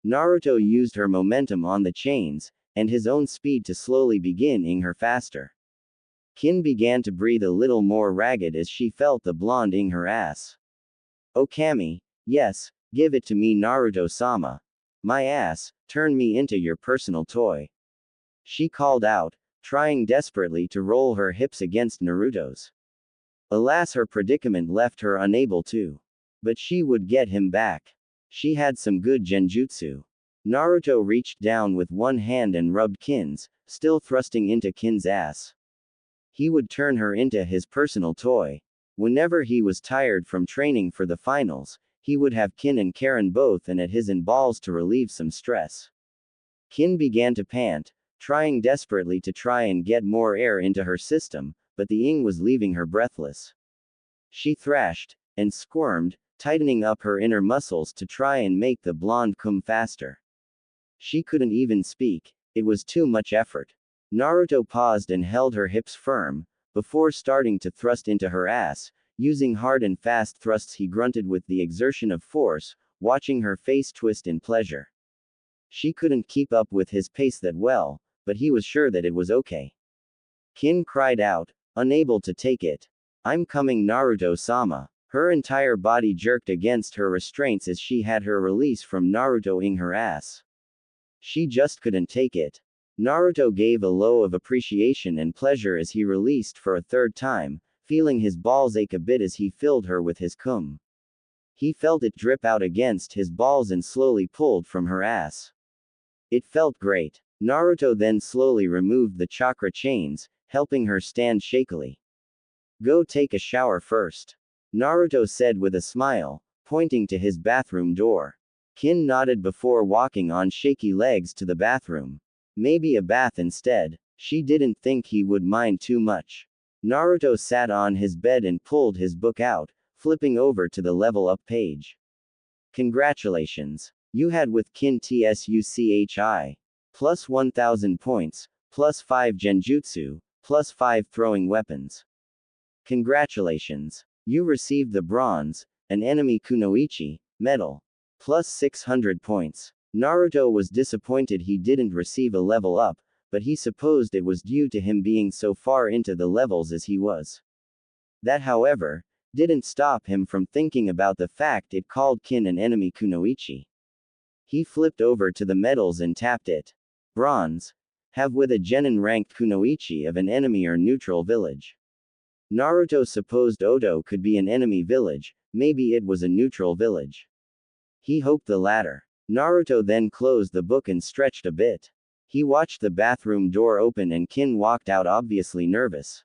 Naruto used her momentum on the chains, and his own speed to slowly begin ing her faster. Kin began to breathe a little more ragged as she felt the blonde ing her ass. Okami, yes, give it to me Naruto-sama. My ass, turn me into your personal toy. She called out, trying desperately to roll her hips against Naruto's. Alas, her predicament left her unable to. But she would get him back. She had some good genjutsu. Naruto reached down with one hand and rubbed Kin's, still thrusting into Kin's ass. He would turn her into his personal toy. Whenever he was tired from training for the finals, he would have Kin and Karin both and at his and balls to relieve some stress. Kin began to pant, trying desperately to try and get more air into her system, but the ing was leaving her breathless. She thrashed, and squirmed, tightening up her inner muscles to try and make the blonde come faster. She couldn't even speak, it was too much effort. Naruto paused and held her hips firm, before starting to thrust into her ass, using hard and fast thrusts. He grunted with the exertion of force, watching her face twist in pleasure. She couldn't keep up with his pace that well, but he was sure that it was okay. Kin cried out, unable to take it. I'm coming Naruto-sama. Her entire body jerked against her restraints as she had her release from Naruto-ing her ass. She just couldn't take it. Naruto gave a low of appreciation and pleasure as he released for a third time, feeling his balls ache a bit as he filled her with his cum. He felt it drip out against his balls and slowly pulled from her ass. It felt great. Naruto then slowly removed the chakra chains, helping her stand shakily. Go take a shower first, Naruto said with a smile, pointing to his bathroom door. Kin nodded before walking on shaky legs to the bathroom. Maybe a bath instead. She didn't think he would mind too much. Naruto sat on his bed and pulled his book out, flipping over to the level up page. Congratulations. You had with Kin Tsuchi. Plus 1000 points, plus 5 genjutsu, plus 5 throwing weapons. Congratulations. You received the bronze, an enemy kunoichi, medal. Plus 600 points. Naruto was disappointed he didn't receive a level up, but he supposed it was due to him being so far into the levels as he was. That, however, didn't stop him from thinking about the fact it called Kin an enemy kunoichi. He flipped over to the medals and tapped it. Bronze. Have with a genin ranked kunoichi of an enemy or neutral village. Naruto supposed Oto could be an enemy village, maybe it was a neutral village. He hoped the latter. Naruto then closed the book and stretched a bit. He watched the bathroom door open and Kin walked out, obviously nervous.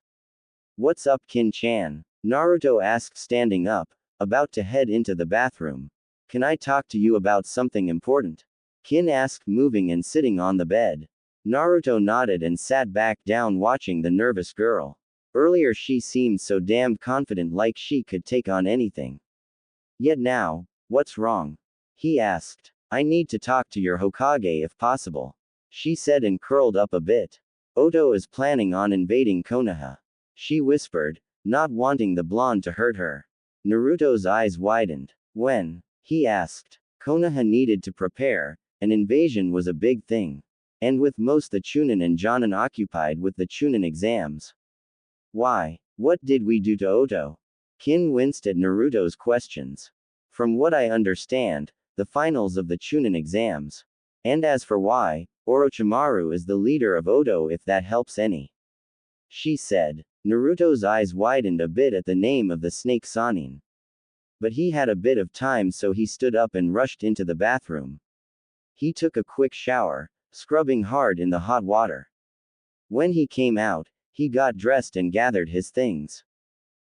What's up, Kin-chan? Naruto asked, standing up, about to head into the bathroom. Can I talk to you about something important? Kin asked, moving and sitting on the bed. Naruto nodded and sat back down, watching the nervous girl. Earlier she seemed so damned confident, like she could take on anything. Yet now, what's wrong? He asked. I need to talk to your Hokage if possible, she said and curled up a bit. Oto is planning on invading Konoha, she whispered, not wanting the blonde to hurt her. Naruto's eyes widened. When? He asked. Konoha needed to prepare. An invasion was a big thing. And with most the Chunin and Jonin occupied with the Chunin exams. Why? What did we do to Oto? Kin winced at Naruto's questions. From what I understand, the finals of the Chunin exams. And as for why, Orochimaru is the leader of Oto, if that helps any, she said. Naruto's eyes widened a bit at the name of the snake Sannin. But he had a bit of time, so he stood up and rushed into the bathroom. He took a quick shower, scrubbing hard in the hot water. When he came out, he got dressed and gathered his things.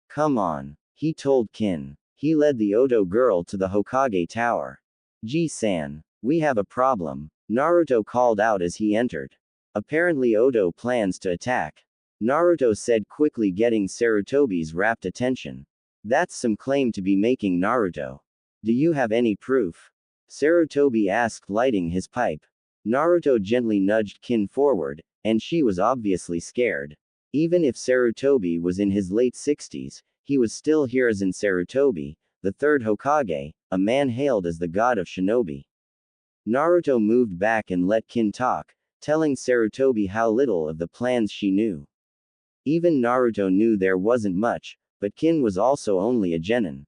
Come on, he told Kin. He led the Oto girl to the Hokage tower. Ji-san, we have a problem, Naruto called out as he entered. Apparently Oto plans to attack, Naruto said quickly, getting Sarutobi's rapt attention. That's some claim to be making, Naruto. Do you have any proof? Sarutobi asked, lighting his pipe. Naruto gently nudged Kin forward, and she was obviously scared. Even if Sarutobi was in his late 60s, he was still Hiruzen Sarutobi, the third Hokage, a man hailed as the god of shinobi. Naruto moved back and let Kin talk, telling Sarutobi how little of the plans she knew. Even Naruto knew there wasn't much, but Kin was also only a genin.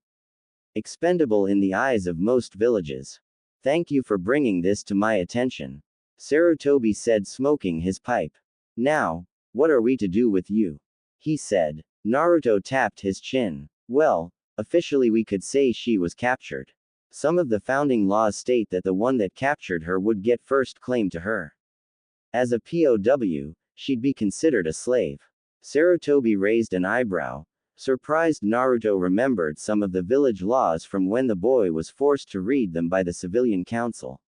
Expendable in the eyes of most villages. Thank you for bringing this to my attention, Sarutobi said, smoking his pipe. Now, what are we to do with you? He said. Naruto tapped his chin. Well, officially we could say she was captured. Some of the founding laws state that the one that captured her would get first claim to her. As a POW, she'd be considered a slave. Sarutobi raised an eyebrow. Surprised, Naruto remembered some of the village laws from when the boy was forced to read them by the civilian council.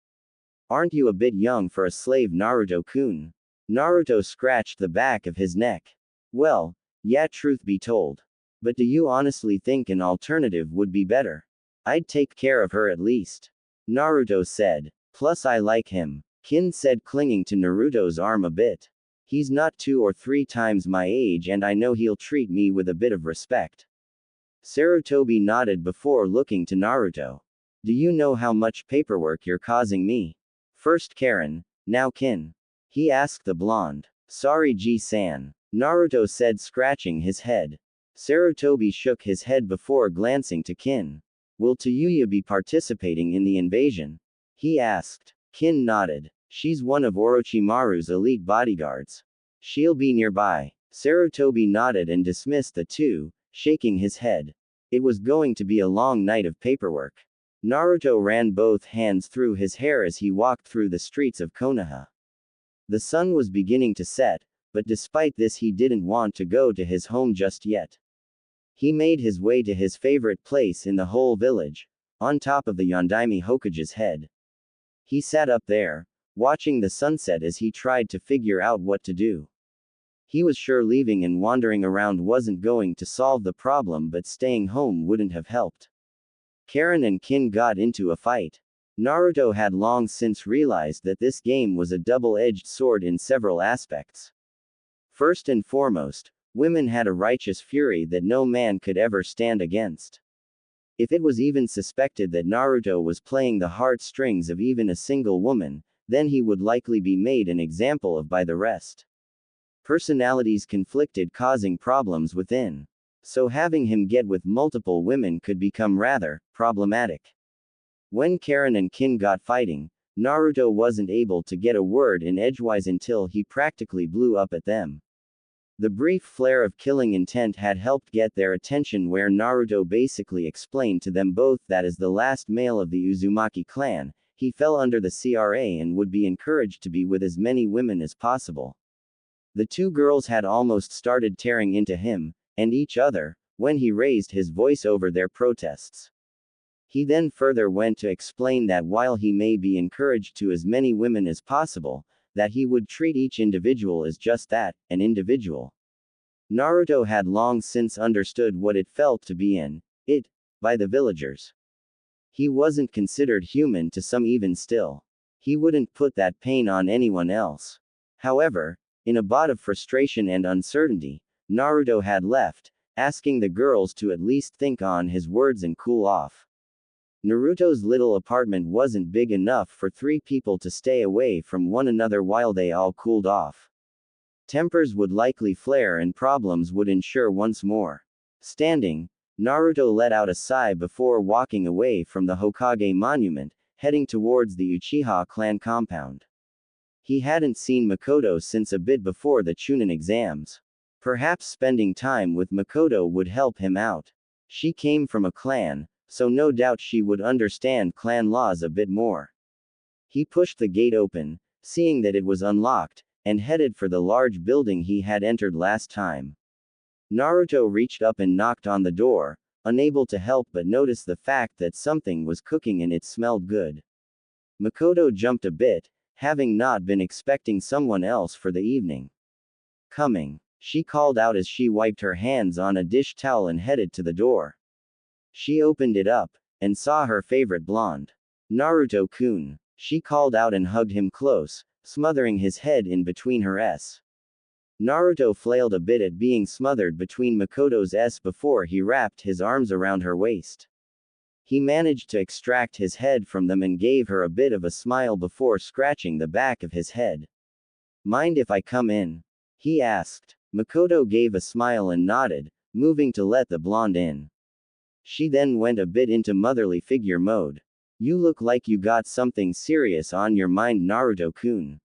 Aren't you a bit young for a slave, Naruto-kun? Naruto scratched the back of his neck. Well, yeah, truth be told. But do you honestly think an alternative would be better? I'd take care of her at least, Naruto said. Plus I like him, Kin said, clinging to Naruto's arm a bit. He's not 2 or 3 times my age and I know he'll treat me with a bit of respect. Sarutobi nodded before looking to Naruto. Do you know how much paperwork you're causing me? First Karin, now Kin. He asked the blonde. Sorry Ji-san, Naruto said, scratching his head. Sarutobi shook his head before glancing to Kin. Will Tsume be participating in the invasion? He asked. Kin nodded. She's one of Orochimaru's elite bodyguards. She'll be nearby. Sarutobi nodded and dismissed the two, shaking his head. It was going to be a long night of paperwork. Naruto ran both hands through his hair as he walked through the streets of Konoha. The sun was beginning to set, but despite this he didn't want to go to his home just yet. He made his way to his favorite place in the whole village, on top of the Yondaime Hokage's head. He sat up there, watching the sunset as he tried to figure out what to do. He was sure leaving and wandering around wasn't going to solve the problem, but staying home wouldn't have helped. Karin and Kin got into a fight. Naruto had long since realized that this game was a double-edged sword in several aspects. First and foremost, women had a righteous fury that no man could ever stand against. If it was even suspected that Naruto was playing the heartstrings of even a single woman, then he would likely be made an example of by the rest. Personalities conflicted, causing problems within. So having him get with multiple women could become rather problematic. When Karin and Kin got fighting, Naruto wasn't able to get a word in edgewise until he practically blew up at them. The brief flare of killing intent had helped get their attention, where Naruto basically explained to them both that as the last male of the Uzumaki clan, he fell under the CRA and would be encouraged to be with as many women as possible. The two girls had almost started tearing into him, and each other, when he raised his voice over their protests. He then further went to explain that while he may be encouraged to as many women as possible, that he would treat each individual as just that, an individual. Naruto had long since understood what it felt to be it by the villagers. He wasn't considered human to some even still. He wouldn't put that pain on anyone else. However, in a bout of frustration and uncertainty, Naruto had left, asking the girls to at least think on his words and cool off. Naruto's little apartment wasn't big enough for 3 people to stay away from one another while they all cooled off. Tempers would likely flare and problems would ensue once more. Standing, Naruto let out a sigh before walking away from the Hokage monument, heading towards the Uchiha clan compound. He hadn't seen Mikoto since a bit before the Chunin exams. Perhaps spending time with Mikoto would help him out. She came from a clan, so no doubt she would understand clan laws a bit more. He pushed the gate open, seeing that it was unlocked, and headed for the large building he had entered last time. Naruto reached up and knocked on the door, unable to help but notice the fact that something was cooking and it smelled good. Mikoto jumped a bit, having not been expecting someone else for the evening. Coming, she called out as she wiped her hands on a dish towel and headed to the door. She opened it up, and saw her favorite blonde. Naruto-kun, she called out and hugged him close, smothering his head in between her s. Naruto flailed a bit at being smothered between Mikoto's s before he wrapped his arms around her waist. He managed to extract his head from them and gave her a bit of a smile before scratching the back of his head. "Mind if I come in?" he asked. Mikoto gave a smile and nodded, moving to let the blonde in. She then went a bit into motherly figure mode. "You look like you got something serious on your mind, Naruto-kun,"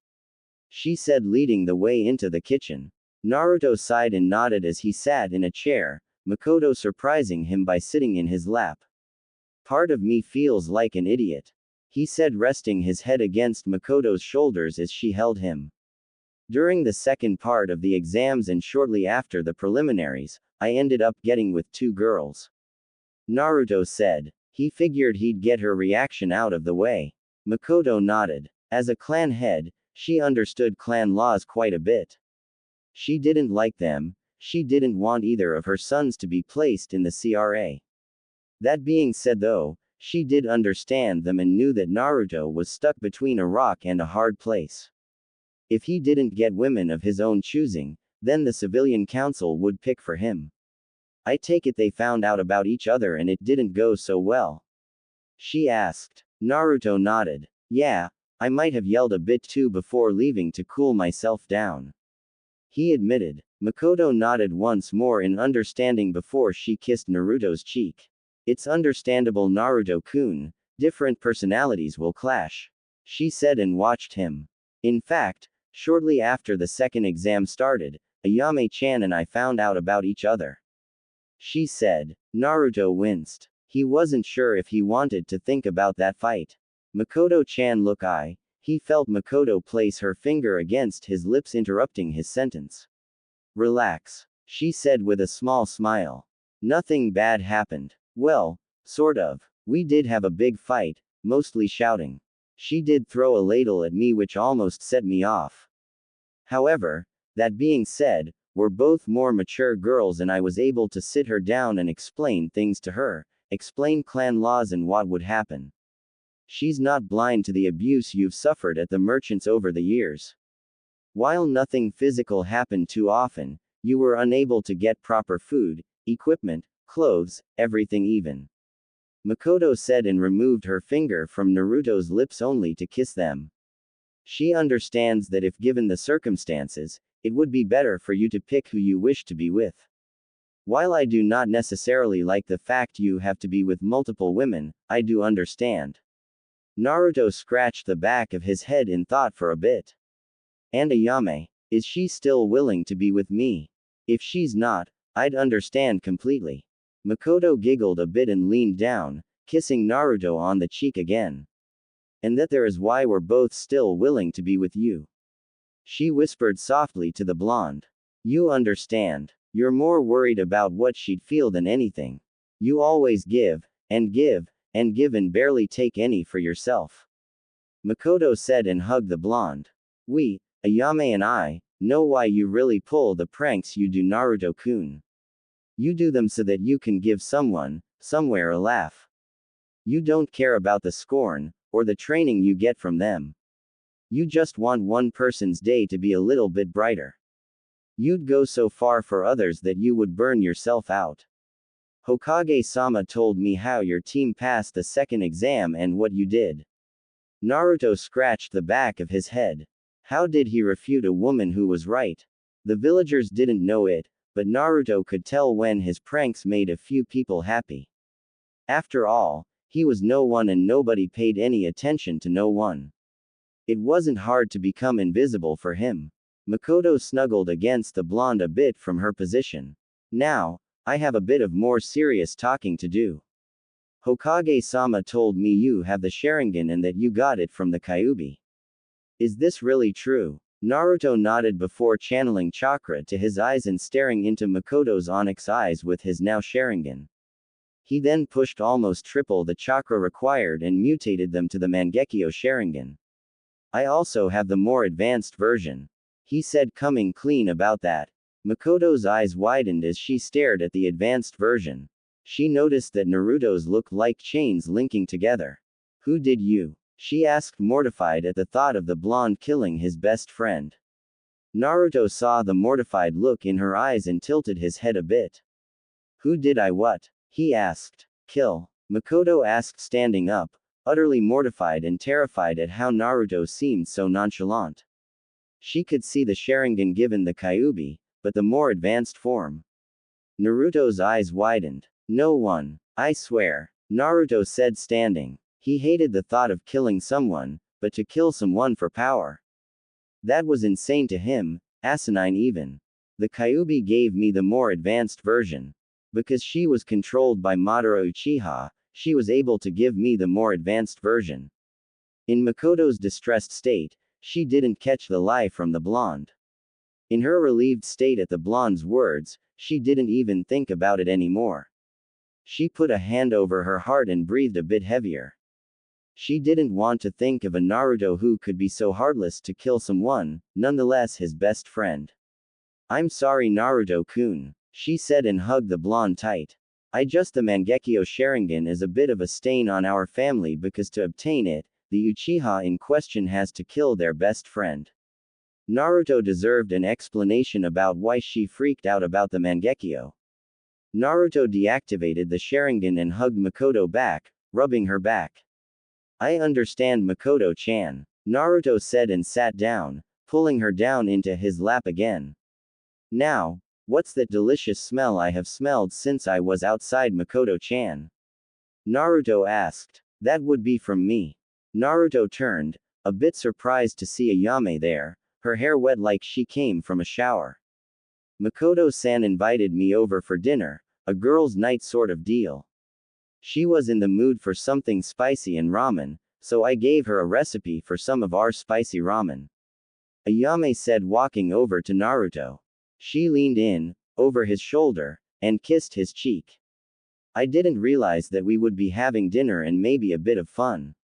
she said, leading the way into the kitchen. Naruto sighed and nodded as he sat in a chair, Mikoto surprising him by sitting in his lap. "Part of me feels like an idiot," he said, resting his head against Mikoto's shoulders as she held him. "During the second part of the exams and shortly after the preliminaries, I ended up getting with 2 girls," Naruto said. He figured he'd get her reaction out of the way. Mikoto nodded. As a clan head, she understood clan laws quite a bit. She didn't like them. She didn't want either of her sons to be placed in the CRA. That being said though, she did understand them and knew that Naruto was stuck between a rock and a hard place. If he didn't get women of his own choosing, then the civilian council would pick for him. "I take it they found out about each other and it didn't go so well?" she asked. Naruto nodded. "Yeah, I might have yelled a bit too before leaving to cool myself down," he admitted. Mikoto nodded once more in understanding before she kissed Naruto's cheek. "It's understandable, Naruto-kun, different personalities will clash," she said and watched him. "In fact, shortly after the second exam started, Ayame-chan and I found out about each other," she said. Naruto winced. He wasn't sure if he wanted to think about that fight. Mikoto-chan, look, He felt Mikoto place her finger against his lips, interrupting his sentence. Relax, she said with a small smile. Nothing bad happened. Well, sort of. We did have a big fight, mostly shouting. She did throw a ladle at me, which almost set me off. However, that being said, we're both more mature girls and I was able to sit her down and explain things to her, explain clan laws and what would happen. She's not blind to the abuse you've suffered at the merchants over the years. While nothing physical happened too often, you were unable to get proper food, equipment, clothes, everything even. Mikoto said and removed her finger from Naruto's lips only to kiss them. She understands that if given the circumstances, it would be better for you to pick who you wish to be with. While I do not necessarily like the fact you have to be with multiple women, I do understand. Naruto scratched the back of his head in thought for a bit. And Ayame, is she still willing to be with me? If she's not, I'd understand completely. Mikoto giggled a bit and leaned down, kissing Naruto on the cheek again. And that there is why we're both still willing to be with you. She whispered softly to the blonde. You understand. You're more worried about what she'd feel than anything. You always give, and give, and give and barely take any for yourself. Mikoto said and hugged the blonde. We, Ayame and I, know why you really pull the pranks you do, Naruto-kun. You do them so that you can give someone, somewhere, a laugh. You don't care about the scorn, or the training you get from them. You just want one person's day to be a little bit brighter. You'd go so far for others that you would burn yourself out. Hokage-sama told me how your team passed the second exam and what you did. Naruto scratched the back of his head. How did he refute a woman who was right? The villagers didn't know it, but Naruto could tell when his pranks made a few people happy. After all, he was no one and nobody paid any attention to no one. It wasn't hard to become invisible for him. Mikoto snuggled against the blonde a bit from her position. Now, I have a bit of more serious talking to do. Hokage-sama told me you have the Sharingan and that you got it from the Kyuubi. Is this really true? Naruto nodded before channeling chakra to his eyes and staring into Mikoto's onyx eyes with his now Sharingan. He then pushed almost triple the chakra required and mutated them to the Mangekyo Sharingan. I also have the more advanced version. He said, coming clean about that. Mikoto's eyes widened as she stared at the advanced version. She noticed that Naruto's looked like chains linking together. Who did you? She asked, mortified at the thought of the blonde killing his best friend. Naruto saw the mortified look in her eyes and tilted his head a bit. Who did I what? He asked. Kill? Mikoto asked, standing up, utterly mortified and terrified at how Naruto seemed so nonchalant. She could see the Sharingan given the Kyuubi, but the more advanced form. Naruto's eyes widened. No one. I swear. Naruto said, standing. He hated the thought of killing someone, but to kill someone for power. That was insane to him, asinine even. The Kyuubi gave me the more advanced version. Because she was controlled by Madara Uchiha, she was able to give me the more advanced version. In Mikoto's distressed state, she didn't catch the lie from the blonde. In her relieved state at the blonde's words, she didn't even think about it anymore. She put a hand over her heart and breathed a bit heavier. She didn't want to think of a Naruto who could be so heartless to kill someone, nonetheless his best friend. I'm sorry, Naruto-kun, she said and hugged the blonde tight. The Mangekyo Sharingan is a bit of a stain on our family because to obtain it, the Uchiha in question has to kill their best friend. Naruto deserved an explanation about why she freaked out about the Mangekyo. Naruto deactivated the Sharingan and hugged Mikoto back, rubbing her back. I understand, Mikoto-chan, Naruto said and sat down, pulling her down into his lap again. Now, what's that delicious smell I have smelled since I was outside, Mikoto-chan? Naruto asked. That would be from me. Naruto turned, a bit surprised to see Ayame there, her hair wet like she came from a shower. Mikoto-san invited me over for dinner, a girls' night sort of deal. She was in the mood for something spicy and ramen, so I gave her a recipe for some of our spicy ramen. Ayame said, walking over to Naruto. She leaned in, over his shoulder, and kissed his cheek. I didn't realize that we would be having dinner and maybe a bit of fun.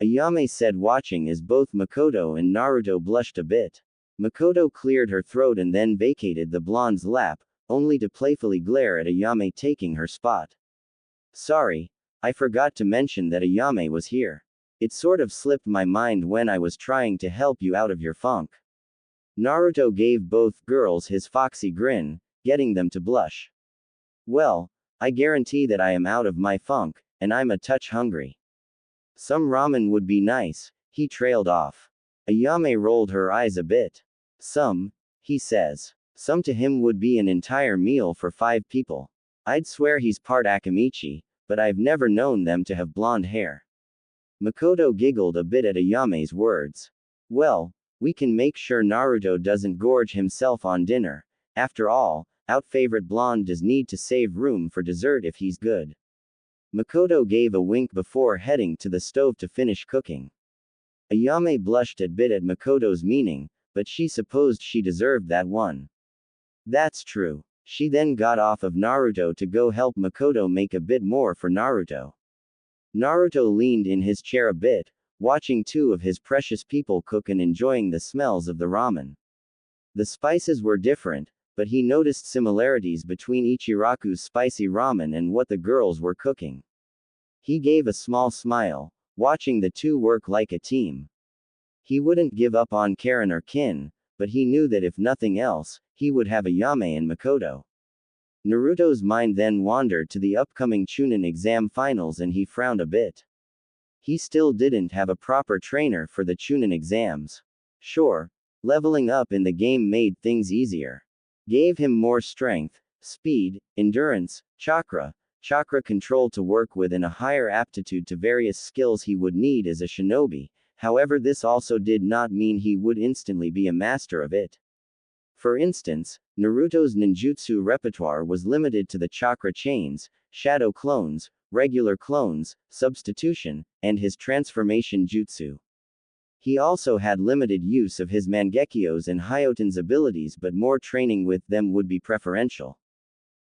Ayame said, watching as both Mikoto and Naruto blushed a bit. Mikoto cleared her throat and then vacated the blonde's lap, only to playfully glare at Ayame taking her spot. Sorry, I forgot to mention that Ayame was here. It sort of slipped my mind when I was trying to help you out of your funk. Naruto gave both girls his foxy grin, getting them to blush. Well, I guarantee that I am out of my funk, and I'm a touch hungry. Some ramen would be nice, he trailed off. Ayame rolled her eyes a bit. Some, he says. Some to him would be an entire meal for 5 people. I'd swear he's part Akamichi, but I've never known them to have blonde hair. Mikoto giggled a bit at Ayame's words. Well, we can make sure Naruto doesn't gorge himself on dinner. After all, our favorite blonde does need to save room for dessert if he's good. Mikoto gave a wink before heading to the stove to finish cooking. Ayame blushed a bit at Mikoto's meaning, but she supposed she deserved that one. That's true. She then got off of Naruto to go help Mikoto make a bit more for Naruto. Naruto leaned in his chair a bit, watching 2 of his precious people cook and enjoying the smells of the ramen. The spices were different, but he noticed similarities between Ichiraku's spicy ramen and what the girls were cooking. He gave a small smile, watching the 2 work like a team. He wouldn't give up on Karin or Kin, but he knew that if nothing else, he would have Ayame and Mikoto. Naruto's mind then wandered to the upcoming Chunin exam finals and he frowned a bit. He still didn't have a proper trainer for the Chunin exams. Sure, leveling up in the game made things easier. Gave him more strength, speed, endurance, chakra control to work with and a higher aptitude to various skills he would need as a shinobi. However, this also did not mean he would instantly be a master of it. For instance, Naruto's ninjutsu repertoire was limited to the chakra chains, shadow clones, regular clones, substitution, and his transformation jutsu. He also had limited use of his Mangekyous and Hyoten's abilities, but more training with them would be preferential.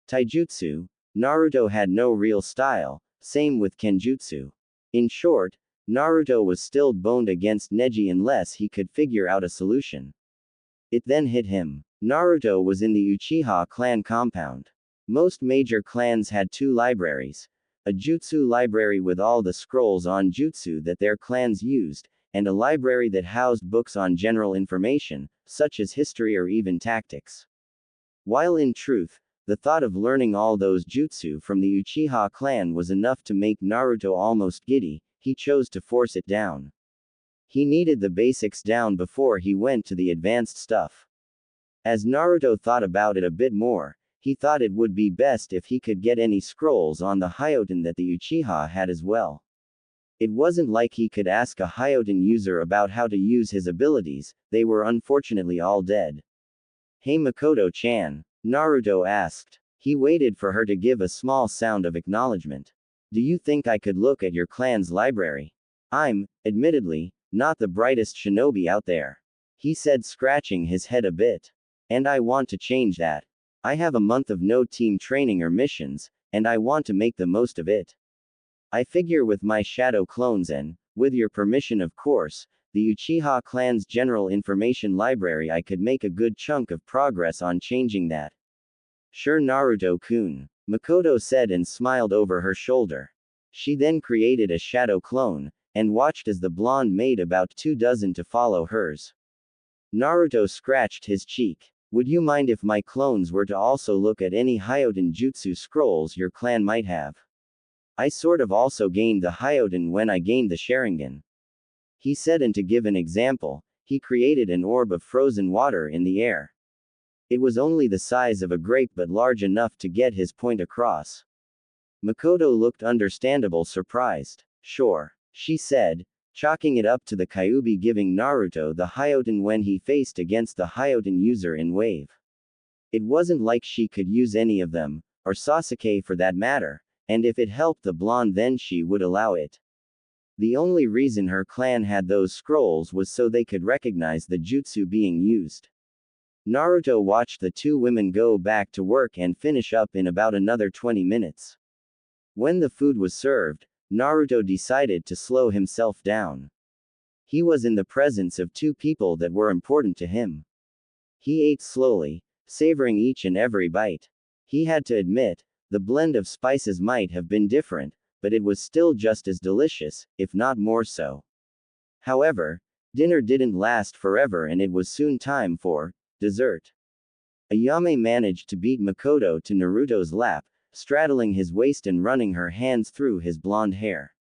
Taijutsu, Naruto had no real style, same with Kenjutsu. In short, Naruto was still boned against Neji unless he could figure out a solution. It then hit him. Naruto was in the Uchiha clan compound. Most major clans had 2 libraries. A jutsu library with all the scrolls on jutsu that their clans used, and a library that housed books on general information, such as history or even tactics. While in truth, the thought of learning all those jutsu from the Uchiha clan was enough to make Naruto almost giddy, he chose to force it down. He needed the basics down before he went to the advanced stuff. As Naruto thought about it a bit more, he thought it would be best if he could get any scrolls on the Hyoten that the Uchiha had as well. It wasn't like he could ask a Hyoten user about how to use his abilities, they were unfortunately all dead. Hey Mikoto-chan, Naruto asked. He waited for her to give a small sound of acknowledgement. Do you think I could look at your clan's library? I'm, admittedly, not the brightest shinobi out there. He said, scratching his head a bit. And I want to change that. I have a month of no team training or missions, and I want to make the most of it. I figure with my shadow clones and, with your permission of course, the Uchiha clan's general information library, I could make a good chunk of progress on changing that. Sure Naruto-kun, Mikoto said and smiled over her shoulder. She then created a shadow clone, and watched as the blonde made about 24 to follow hers. Naruto scratched his cheek. Would you mind if my clones were to also look at any Hyoten jutsu scrolls your clan might have? I sort of also gained the Hyoten when I gained the Sharingan. He said, and to give an example, he created an orb of frozen water in the air. It was only the size of a grape but large enough to get his point across. Mikoto looked understandable surprised. Sure, she said, chalking it up to the Kyuubi giving Naruto the Hyoten when he faced against the Hyoten user in Wave. It wasn't like she could use any of them, or Sasuke for that matter, and if it helped the blonde then she would allow it. The only reason her clan had those scrolls was so they could recognize the jutsu being used. Naruto watched the two women go back to work and finish up in about another 20 minutes. When the food was served, Naruto decided to slow himself down. He was in the presence of two people that were important to him. He ate slowly, savoring each and every bite. He had to admit, the blend of spices might have been different, but it was still just as delicious, if not more so. However, dinner didn't last forever and it was soon time for dessert. Ayame managed to beat Mikoto to Naruto's lap, straddling his waist and running her hands through his blonde hair.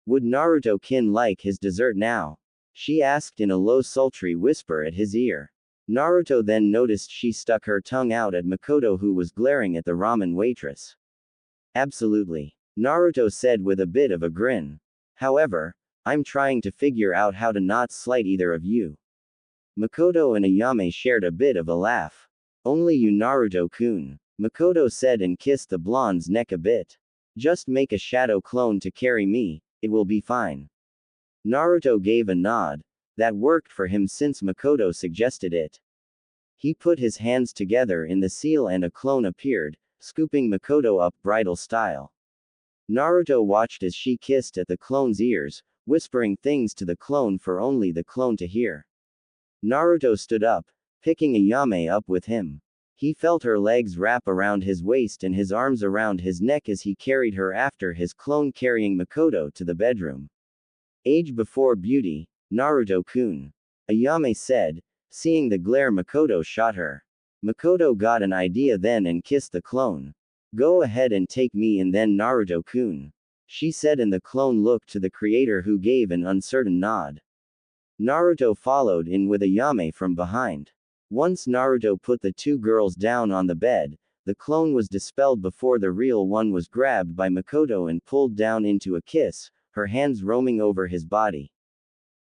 Would Naruto-kin like his dessert now? She asked in a low sultry whisper at his ear. Naruto then noticed she stuck her tongue out at Mikoto, who was glaring at the ramen waitress. Absolutely, Naruto said with a bit of a grin. However, I'm trying to figure out how to not slight either of you. Mikoto and Ayame shared a bit of a laugh. Only you, Naruto-kun, Mikoto said and kissed the blonde's neck a bit. Just make a shadow clone to carry me, it will be fine. Naruto gave a nod. That worked for him since Mikoto suggested it. He put his hands together in the seal and a clone appeared, scooping Mikoto up bridal style. Naruto watched as she kissed at the clone's ears, whispering things to the clone for only the clone to hear. Naruto stood up, picking Ayame up with him. He felt her legs wrap around his waist and his arms around his neck as he carried her after his clone carrying Mikoto to the bedroom. Age before beauty, Naruto-kun, Ayame said, seeing the glare Mikoto shot her. Mikoto got an idea then and kissed the clone. Go ahead and take me and then Naruto-kun, she said, and the clone looked to the creator, who gave an uncertain nod. Naruto followed in with Ayame from behind. Once Naruto put the two girls down on the bed, the clone was dispelled before the real one was grabbed by Mikoto and pulled down into a kiss, her hands roaming over his body.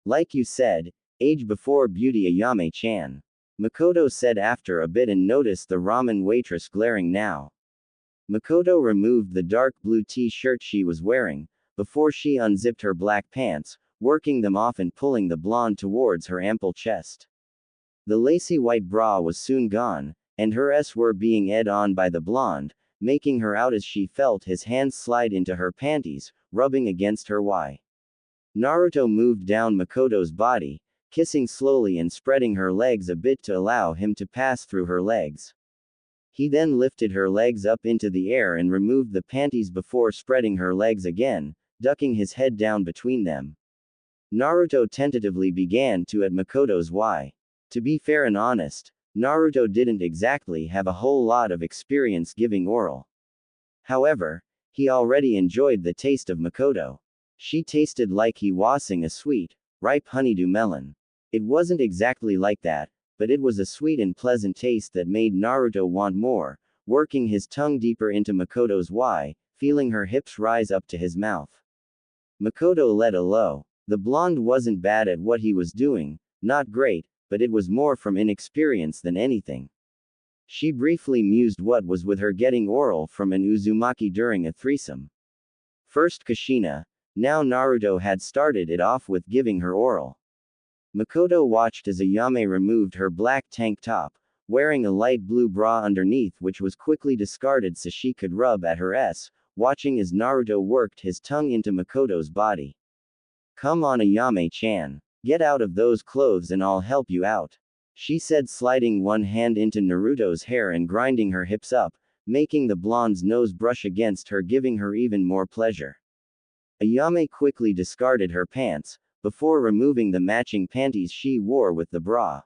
Like you said, age before beauty, Ayame-chan, Mikoto said after a bit and noticed the ramen waitress glaring now. Mikoto removed the dark blue t-shirt she was wearing, before she unzipped her black pants, working them off and pulling the blonde towards her ample chest. The lacy white bra was soon gone, and her s were being edged on by the blonde, making her out as she felt his hands slide into her panties, rubbing against her y. Naruto moved down Mikoto's body, kissing slowly and spreading her legs a bit to allow him to pass through her legs. He then lifted her legs up into the air and removed the panties before spreading her legs again, ducking his head down between them. Naruto tentatively began to at Mikoto's y. To be fair and honest, Naruto didn't exactly have a whole lot of experience giving oral. However, he already enjoyed the taste of Mikoto. She tasted like he wasing a sweet, ripe honeydew melon. It wasn't exactly like that, but it was a sweet and pleasant taste that made Naruto want more, working his tongue deeper into Mikoto's y, feeling her hips rise up to his mouth. Mikoto let a low. The blonde wasn't bad at what he was doing, not great, but it was more from inexperience than anything. She briefly mused what was with her getting oral from an Uzumaki during a threesome. First Kushina, now Naruto had started it off with giving her oral. Mikoto watched as Ayame removed her black tank top, wearing a light blue bra underneath, which was quickly discarded so she could rub at her s, watching as Naruto worked his tongue into Mikoto's body. Come on, Ayame-chan. Get out of those clothes and I'll help you out, she said, sliding one hand into Naruto's hair and grinding her hips up, making the blonde's nose brush against her, giving her even more pleasure. Ayame quickly discarded her pants, before removing the matching panties she wore with the bra.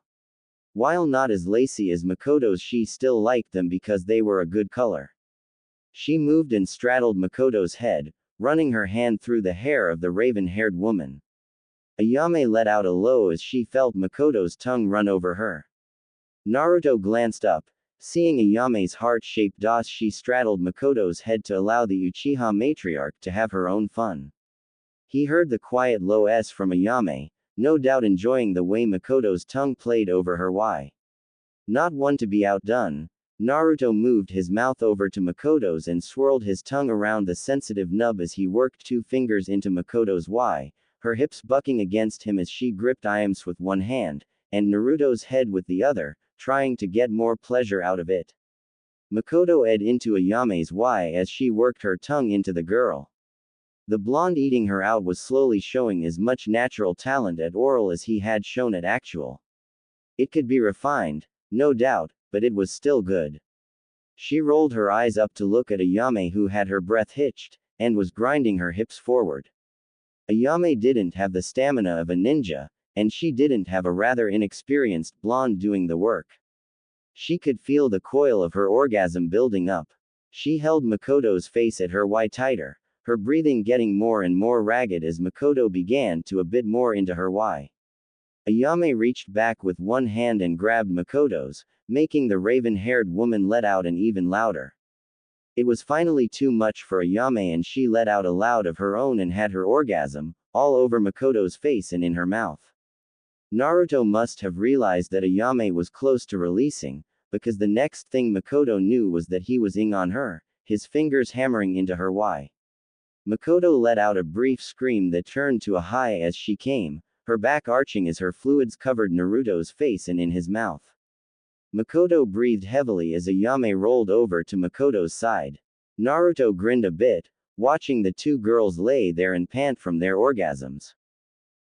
While not as lacy as Mikoto's, she still liked them because they were a good color. She moved and straddled Mikoto's head, running her hand through the hair of the raven-haired woman. Ayame let out a low as she felt Mikoto's tongue run over her. Naruto glanced up, seeing Ayame's heart-shaped dos. She straddled Mikoto's head to allow the Uchiha matriarch to have her own fun. He heard the quiet low s from Ayame, no doubt enjoying the way Mikoto's tongue played over her y. Not one to be outdone, Naruto moved his mouth over to Mikoto's and swirled his tongue around the sensitive nub as he worked 2 fingers into Mikoto's Y, her hips bucking against him as she gripped Iams with one hand, and Naruto's head with the other, trying to get more pleasure out of it. Mikoto ed into Ayame's Y as she worked her tongue into the girl. The blonde eating her out was slowly showing as much natural talent at oral as he had shown at actual. It could be refined, no doubt, but it was still good. She rolled her eyes up to look at Ayame, who had her breath hitched, and was grinding her hips forward. Ayame didn't have the stamina of a ninja, and she didn't have a rather inexperienced blonde doing the work. She could feel the coil of her orgasm building up. She held Mikoto's face at her Y tighter, her breathing getting more and more ragged as Mikoto began to a bit more into her Y. Ayame reached back with one hand and grabbed Mikoto's, making the raven-haired woman let out an even louder. It was finally too much for Ayame and she let out a loud of her own and had her orgasm, all over Mikoto's face and in her mouth. Naruto must have realized that Ayame was close to releasing, because the next thing Mikoto knew was that he was ing on her, his fingers hammering into her Y. Mikoto let out a brief scream that turned to a high as she came, her back arching as her fluids covered Naruto's face and in his mouth. Mikoto breathed heavily as Ayame rolled over to Mikoto's side. Naruto grinned a bit, watching the 2 girls lay there and pant from their orgasms.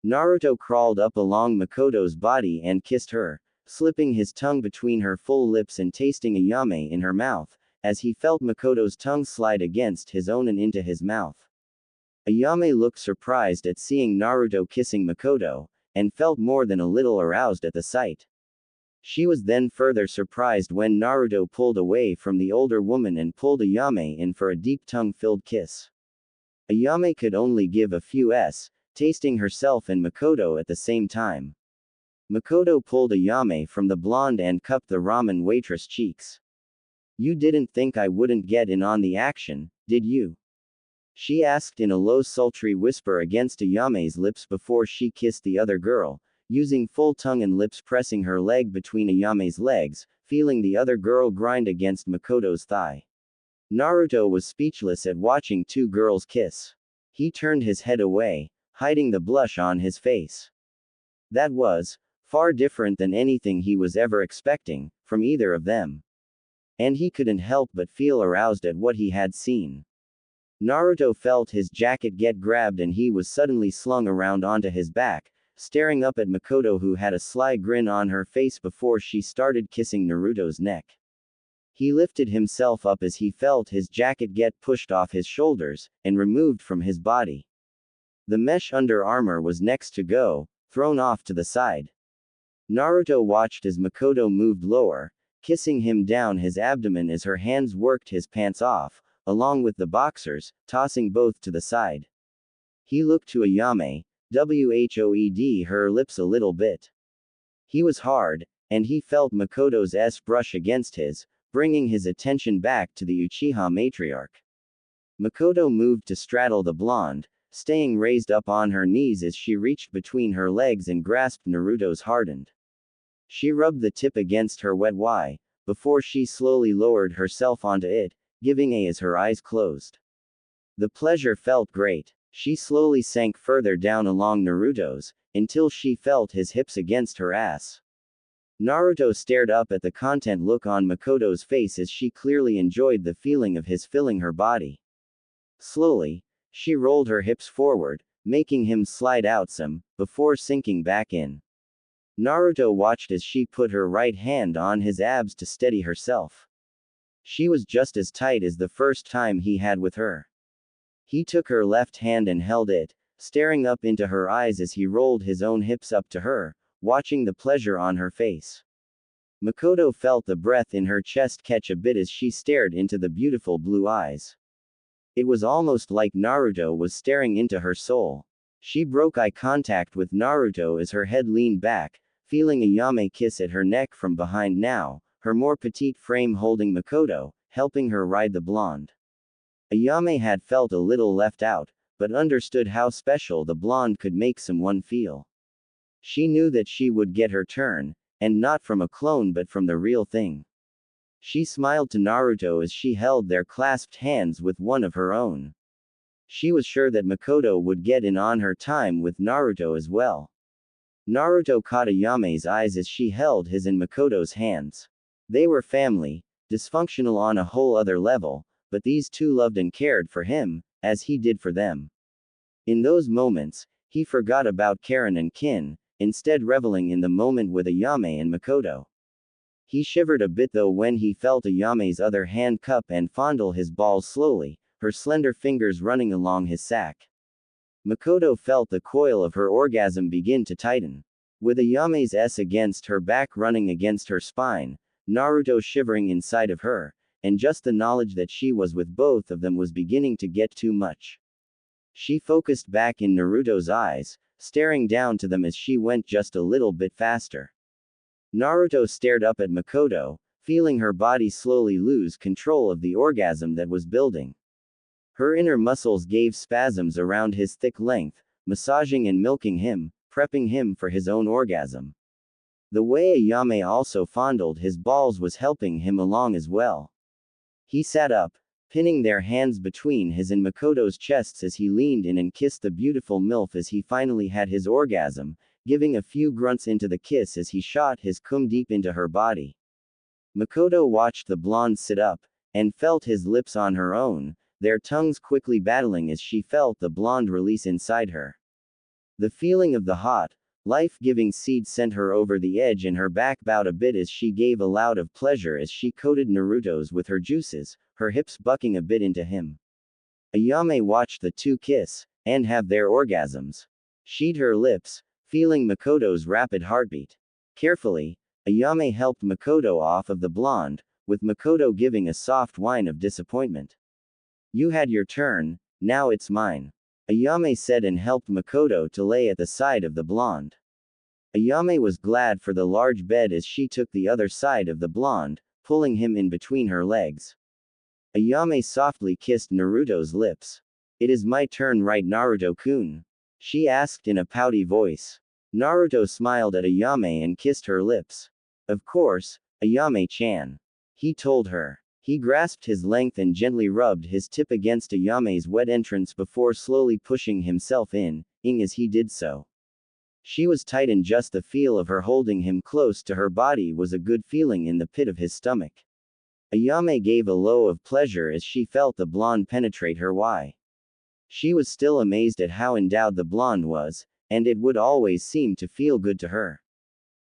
Naruto crawled up along Mikoto's body and kissed her, slipping his tongue between her full lips and tasting Ayame in her mouth, as he felt Mikoto's tongue slide against his own and into his mouth. Ayame looked surprised at seeing Naruto kissing Mikoto, and felt more than a little aroused at the sight. She was then further surprised when Naruto pulled away from the older woman and pulled Ayame in for a deep tongue-filled kiss. Ayame could only give a few tasting herself and Mikoto at the same time. Mikoto pulled Ayame from the blonde and cupped the ramen waitress' cheeks. "You didn't think I wouldn't get in on the action, did you?" She asked in a low sultry whisper against Ayame's lips before she kissed the other girl, using full tongue and lips pressing her leg between Ayame's legs, feeling the other girl grind against Mikoto's thigh. Naruto was speechless at watching 2 girls kiss. He turned his head away, hiding the blush on his face. That was far different than anything he was ever expecting from either of them. And he couldn't help but feel aroused at what he had seen. Naruto felt his jacket get grabbed and he was suddenly slung around onto his back, staring up at Mikoto, who had a sly grin on her face before she started kissing Naruto's neck. He lifted himself up as he felt his jacket get pushed off his shoulders, and removed from his body. The mesh under armor was next to go, thrown off to the side. Naruto watched as Mikoto moved lower, kissing him down his abdomen as her hands worked his pants off, along with the boxers, tossing both to the side. He looked to Ayame, whoed her lips a little bit. He was hard, and he felt Mikoto's brush against his, bringing his attention back to the Uchiha matriarch. Mikoto moved to straddle the blonde, staying raised up on her knees as she reached between her legs and grasped Naruto's hardened. She rubbed the tip against her wet Y, before she slowly lowered herself onto it, giving a as her eyes closed. The pleasure felt great. She slowly sank further down along Naruto's, until she felt his hips against her ass. Naruto stared up at the content look on Mikoto's face as she clearly enjoyed the feeling of his filling her body. Slowly, she rolled her hips forward, making him slide out some, before sinking back in. Naruto watched as she put her right hand on his abs to steady herself. She was just as tight as the first time he had with her. He took her left hand and held it, staring up into her eyes as he rolled his own hips up to her, watching the pleasure on her face. Mikoto felt the breath in her chest catch a bit as she stared into the beautiful blue eyes. It was almost like Naruto was staring into her soul. She broke eye contact with Naruto as her head leaned back, feeling Ayame kiss at her neck from behind now, her more petite frame holding Mikoto, helping her ride the blonde. Ayame had felt a little left out, but understood how special the blonde could make someone feel. She knew that she would get her turn, and not from a clone but from the real thing. She smiled to Naruto as she held their clasped hands with one of her own. She was sure that Mikoto would get in on her time with Naruto as well. Naruto caught Ayame's eyes as she held his in Mikoto's hands. They were family, dysfunctional on a whole other level, but these two loved and cared for him, as he did for them. In those moments, he forgot about Karin and Kin, instead reveling in the moment with Ayame and Mikoto. He shivered a bit though when he felt Ayame's other hand cup and fondle his balls slowly, her slender fingers running along his sack. Mikoto felt the coil of her orgasm begin to tighten. With Ayame's S against her back running against her spine, Naruto shivering inside of her, and just the knowledge that she was with both of them was beginning to get too much. She focused back in Naruto's eyes, staring down to them as she went just a little bit faster. Naruto stared up at Mikoto, feeling her body slowly lose control of the orgasm that was building. Her inner muscles gave spasms around his thick length, massaging and milking him, prepping him for his own orgasm. The way Ayame also fondled his balls was helping him along as well. He sat up, pinning their hands between his and Mikoto's chests as he leaned in and kissed the beautiful MILF as he finally had his orgasm, giving a few grunts into the kiss as he shot his cum deep into her body. Mikoto watched the blonde sit up, and felt his lips on her own, their tongues quickly battling as she felt the blonde release inside her. The feeling of the hot, life-giving seed sent her over the edge and her back bowed a bit as she gave a loud of pleasure as she coated Naruto's with her juices, her hips bucking a bit into him. Ayame watched the two kiss, and have their orgasms. She'd her lips, feeling Mikoto's rapid heartbeat. Carefully, Ayame helped Mikoto off of the blonde, with Mikoto giving a soft whine of disappointment. You had your turn, now it's mine. Ayame said and helped Mikoto to lay at the side of the blonde. Ayame was glad for the large bed as she took the other side of the blonde, pulling him in between her legs. Ayame softly kissed Naruto's lips. It is my turn, right, Naruto-kun? She asked in a pouty voice. Naruto smiled at Ayame and kissed her lips. Of course, Ayame-chan. He told her. He grasped his length and gently rubbed his tip against Ayame's wet entrance before slowly pushing himself in as he did so. She was tight and just the feel of her holding him close to her body was a good feeling in the pit of his stomach. Ayame gave a low of pleasure as she felt the blonde penetrate her why. She was still amazed at how endowed the blonde was, and it would always seem to feel good to her.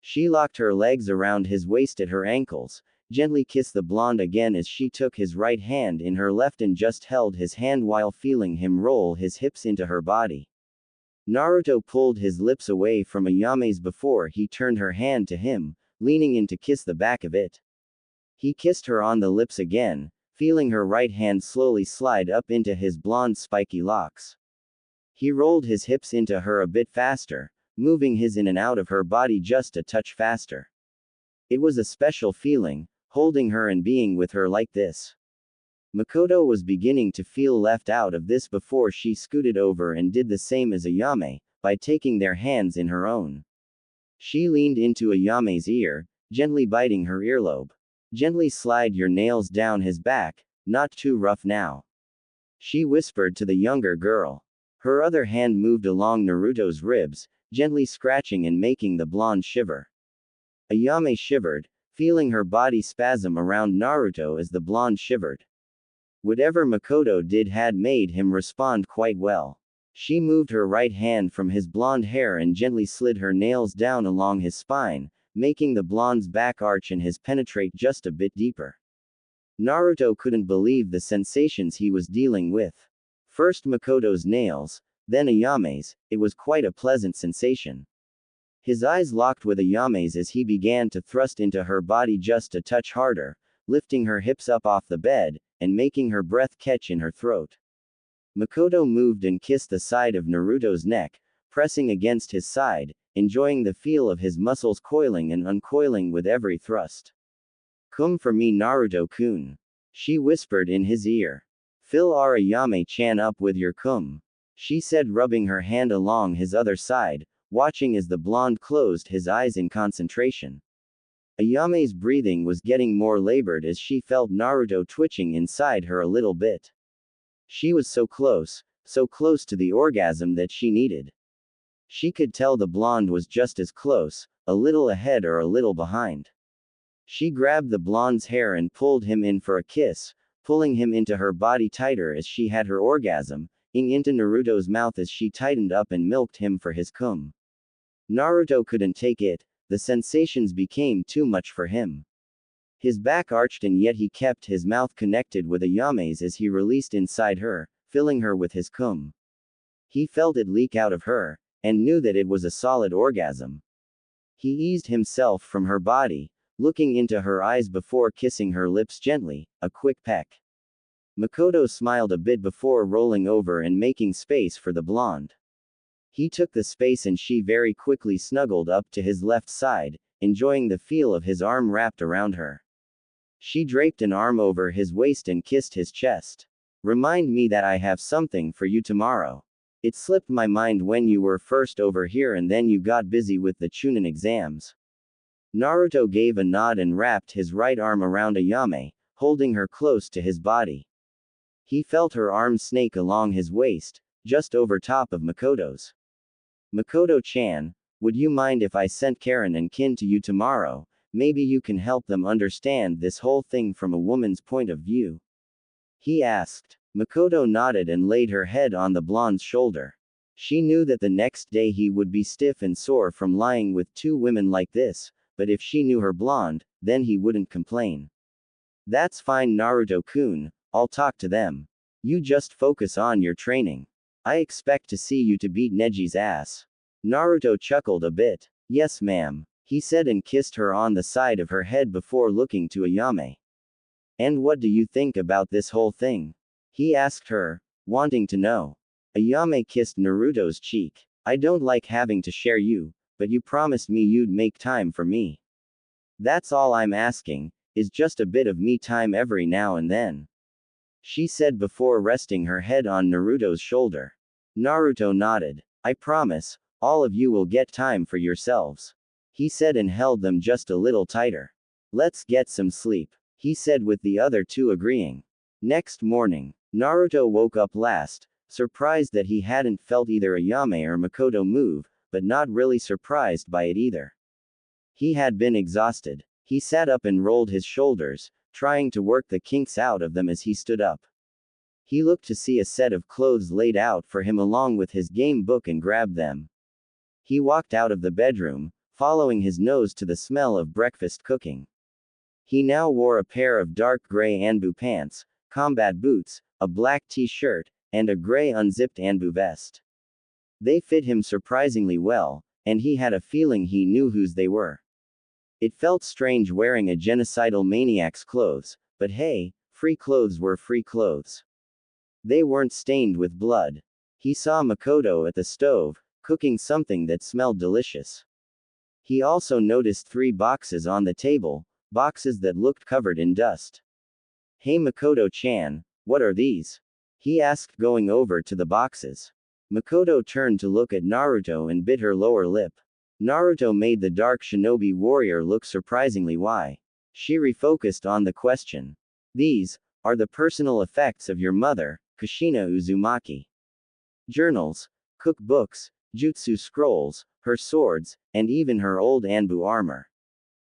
She locked her legs around his waist at her ankles, gently kissed the blonde again as she took his right hand in her left and just held his hand while feeling him roll his hips into her body. Naruto pulled his lips away from Ayame's before he turned her hand to him, leaning in to kiss the back of it. He kissed her on the lips again, feeling her right hand slowly slide up into his blonde spiky locks. He rolled his hips into her a bit faster, moving his in and out of her body just a touch faster. It was a special feeling, holding her and being with her like this. Mikoto was beginning to feel left out of this before she scooted over and did the same as Ayame, by taking their hands in her own. She leaned into Ayame's ear, gently biting her earlobe. Gently slide your nails down his back, not too rough now. She whispered to the younger girl. Her other hand moved along Naruto's ribs, gently scratching and making the blonde shiver. Ayame shivered, feeling her body spasm around Naruto as the blonde shivered. Whatever Mikoto did had made him respond quite well. She moved her right hand from his blonde hair and gently slid her nails down along his spine, making the blonde's back arch and his penetrate just a bit deeper. Naruto couldn't believe the sensations he was dealing with. First Mikoto's nails, then Ayame's, it was quite a pleasant sensation. His eyes locked with Ayame's as he began to thrust into her body just a touch harder, lifting her hips up off the bed, and making her breath catch in her throat. Mikoto moved and kissed the side of Naruto's neck, pressing against his side, enjoying the feel of his muscles coiling and uncoiling with every thrust. Come for me, Naruto-kun. She whispered in his ear. Fill our Ayame-chan up with your cum. She said, rubbing her hand along his other side, watching as the blonde closed his eyes in concentration. Ayame's breathing was getting more labored as she felt Naruto twitching inside her a little bit. She was so close to the orgasm that she needed. She could tell the blonde was just as close, a little ahead or a little behind. She grabbed the blonde's hair and pulled him in for a kiss, pulling him into her body tighter as she had her orgasm, into Naruto's mouth as she tightened up and milked him for his cum. Naruto couldn't take it, the sensations became too much for him. His back arched and yet he kept his mouth connected with Ayame's as he released inside her, filling her with his cum. He felt it leak out of her, and knew that it was a solid orgasm. He eased himself from her body, looking into her eyes before kissing her lips gently, a quick peck. Mikoto smiled a bit before rolling over and making space for the blonde. He took the space and she very quickly snuggled up to his left side, enjoying the feel of his arm wrapped around her. She draped an arm over his waist and kissed his chest. Remind me that I have something for you tomorrow. It slipped my mind when you were first over here and then you got busy with the Chunin exams. Naruto gave a nod and wrapped his right arm around Ayame, holding her close to his body. He felt her arm snake along his waist, just over top of Mikoto's. Mikoto-chan, would you mind if I sent Karin and Kin to you tomorrow? Maybe you can help them understand this whole thing from a woman's point of view. He asked. Mikoto nodded and laid her head on the blonde's shoulder. She knew that the next day he would be stiff and sore from lying with two women like this, but if she knew her blonde, then he wouldn't complain. That's fine Naruto-kun, I'll talk to them. You just focus on your training. I expect to see you to beat Neji's ass. Naruto chuckled a bit. Yes ma'am, he said and kissed her on the side of her head before looking to Ayame. And what do you think about this whole thing? He asked her, wanting to know. Ayame kissed Naruto's cheek. I don't like having to share you, but you promised me you'd make time for me. That's all I'm asking, is just a bit of me time every now and then. She said before resting her head on Naruto's shoulder. Naruto nodded. I promise, all of you will get time for yourselves. He said and held them just a little tighter. Let's get some sleep, he said with the other two agreeing. Next morning, Naruto woke up last, surprised that he hadn't felt either Ayame or Mikoto move, but not really surprised by it either. He had been exhausted. He sat up and rolled his shoulders, trying to work the kinks out of them as he stood up. He looked to see a set of clothes laid out for him along with his game book and grabbed them. He walked out of the bedroom, following his nose to the smell of breakfast cooking. He now wore a pair of dark gray Anbu pants, combat boots, a black t-shirt, and a gray unzipped Anbu vest. They fit him surprisingly well, and he had a feeling he knew whose they were. It felt strange wearing a genocidal maniac's clothes, but hey, free clothes were free clothes. They weren't stained with blood. He saw Mikoto at the stove, cooking something that smelled delicious. He also noticed 3 boxes on the table, boxes that looked covered in dust. Hey Mikoto-chan, what are these? He asked going over to the boxes. Mikoto turned to look at Naruto and bit her lower lip. Naruto made the dark shinobi warrior look surprisingly why. She refocused on the question. These are the personal effects of your mother, Kushina Uzumaki. Journals, cookbooks, jutsu scrolls, her swords, and even her old Anbu armor.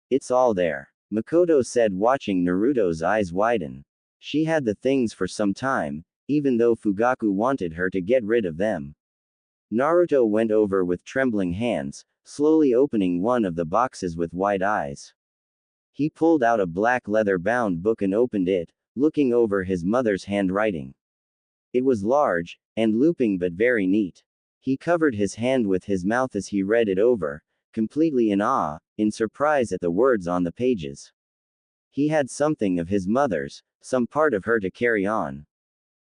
It's all there, Mikoto said watching Naruto's eyes widen. She had the things for some time, even though Fugaku wanted her to get rid of them. Naruto went over with trembling hands, slowly opening one of the boxes with wide eyes. He pulled out a black leather-bound book and opened it, looking over his mother's handwriting. It was large, and looping but very neat. He covered his hand with his mouth as he read it over, completely in awe, in surprise at the words on the pages. He had something of his mother's, some part of her to carry on.